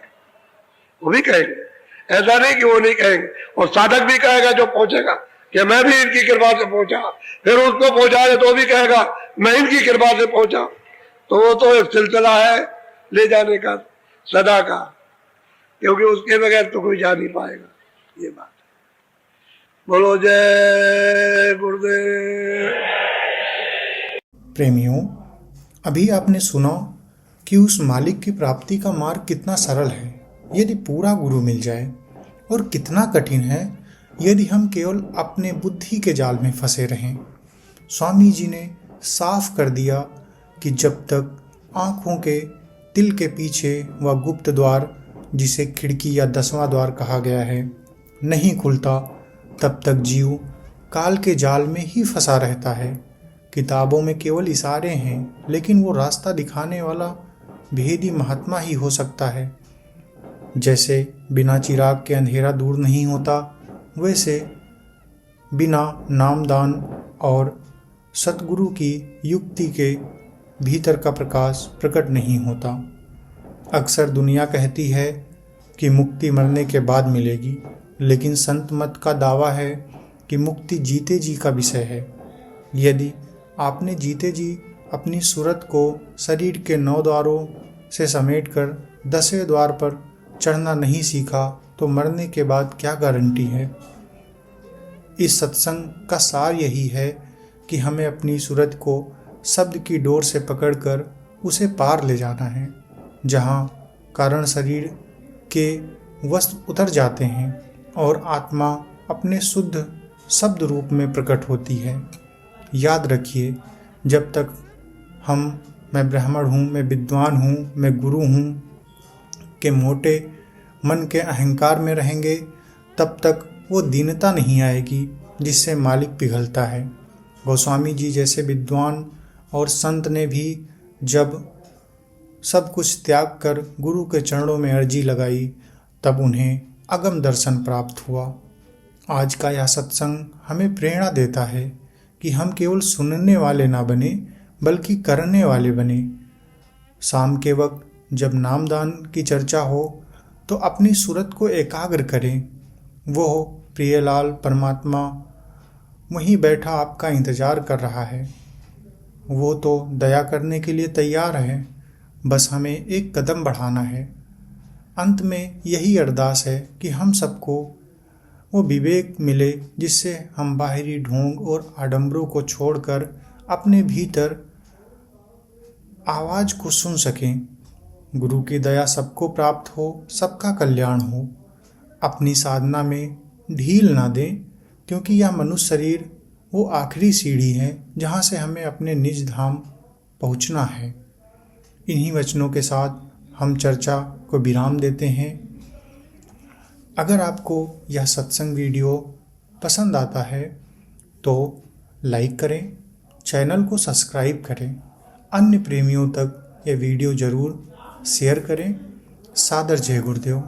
वो भी कहेंगे। ऐसा नहीं कि वो नहीं कहेंगे। और साधक भी कहेगा जो पहुंचेगा कि मैं भी इनकी कृपा से पहुंचा, फिर उसको पहुंचाए तो भी कहेगा मैं इनकी कृपा से पहुंचा। तो वो तो एक सिलसिला है ले जाने का सदा का, क्योंकि उसके बगैर तो कोई जा नहीं पाएगा, ये बात है। बोलो जय गुरुदेव। प्रेमियों, अभी आपने सुना कि उस मालिक की प्राप्ति का मार्ग कितना सरल है यदि पूरा गुरु मिल जाए, और कितना कठिन है यदि हम केवल अपने बुद्धि के जाल में फंसे रहें। स्वामी जी ने साफ कर दिया कि जब तक आँखों के तिल के पीछे वह गुप्त द्वार, जिसे खिड़की या 10वां द्वार कहा गया है, नहीं खुलता, तब तक जीव काल के जाल में ही फंसा रहता है। किताबों में केवल इशारे हैं, लेकिन वो रास्ता दिखाने वाला भेदी महात्मा ही हो सकता है। जैसे बिना चिराग के अंधेरा दूर नहीं होता, वैसे बिना नामदान और सतगुरु की युक्ति के भीतर का प्रकाश प्रकट नहीं होता। अक्सर दुनिया कहती है कि मुक्ति मरने के बाद मिलेगी, लेकिन संत मत का दावा है कि मुक्ति जीते जी का विषय है। यदि आपने जीते जी अपनी सूरत को शरीर के 9 द्वारों से समेटकर 10वें द्वार पर चढ़ना नहीं सीखा तो मरने के बाद क्या गारंटी है। इस सत्संग का सार यही है कि हमें अपनी सूरत को शब्द की डोर से पकड़कर उसे पार ले जाना है, जहाँ कारण शरीर के वस्त्र उतर जाते हैं और आत्मा अपने शुद्ध शब्द रूप में प्रकट होती है। याद रखिए, जब तक मैं ब्राह्मण हूँ, मैं विद्वान हूँ, मैं गुरु हूँ के मोटे मन के अहंकार में रहेंगे, तब तक वो दीनता नहीं आएगी जिससे मालिक पिघलता है। गोस्वामी जी जैसे विद्वान और संत ने भी जब सब कुछ त्याग कर गुरु के चरणों में अर्जी लगाई, तब उन्हें अगम दर्शन प्राप्त हुआ। आज का यह सत्संग हमें प्रेरणा देता है कि हम केवल सुनने वाले ना बने, बल्कि करने वाले बने। शाम के वक्त जब नामदान की चर्चा हो तो अपनी सूरत को एकाग्र करें। वो प्रियलाल परमात्मा वहीं बैठा आपका इंतज़ार कर रहा है। वो तो दया करने के लिए तैयार है, बस हमें एक कदम बढ़ाना है। अंत में यही अरदास है कि हम सबको वो विवेक मिले जिससे हम बाहरी ढोंग और आडंबरों को छोड़कर अपने भीतर आवाज़ को सुन सकें। गुरु की दया सबको प्राप्त हो, सबका कल्याण हो। अपनी साधना में ढील ना दें, क्योंकि यह मनुष्य शरीर वो आखिरी सीढ़ी है जहाँ से हमें अपने निज धाम पहुँचना है। इन्हीं वचनों के साथ हम चर्चा को विराम देते हैं। अगर आपको यह सत्संग वीडियो पसंद आता है तो लाइक करें, चैनल को सब्सक्राइब करें, अन्य प्रेमियों तक यह वीडियो ज़रूर शेयर करें। सादर जय गुरुदेव।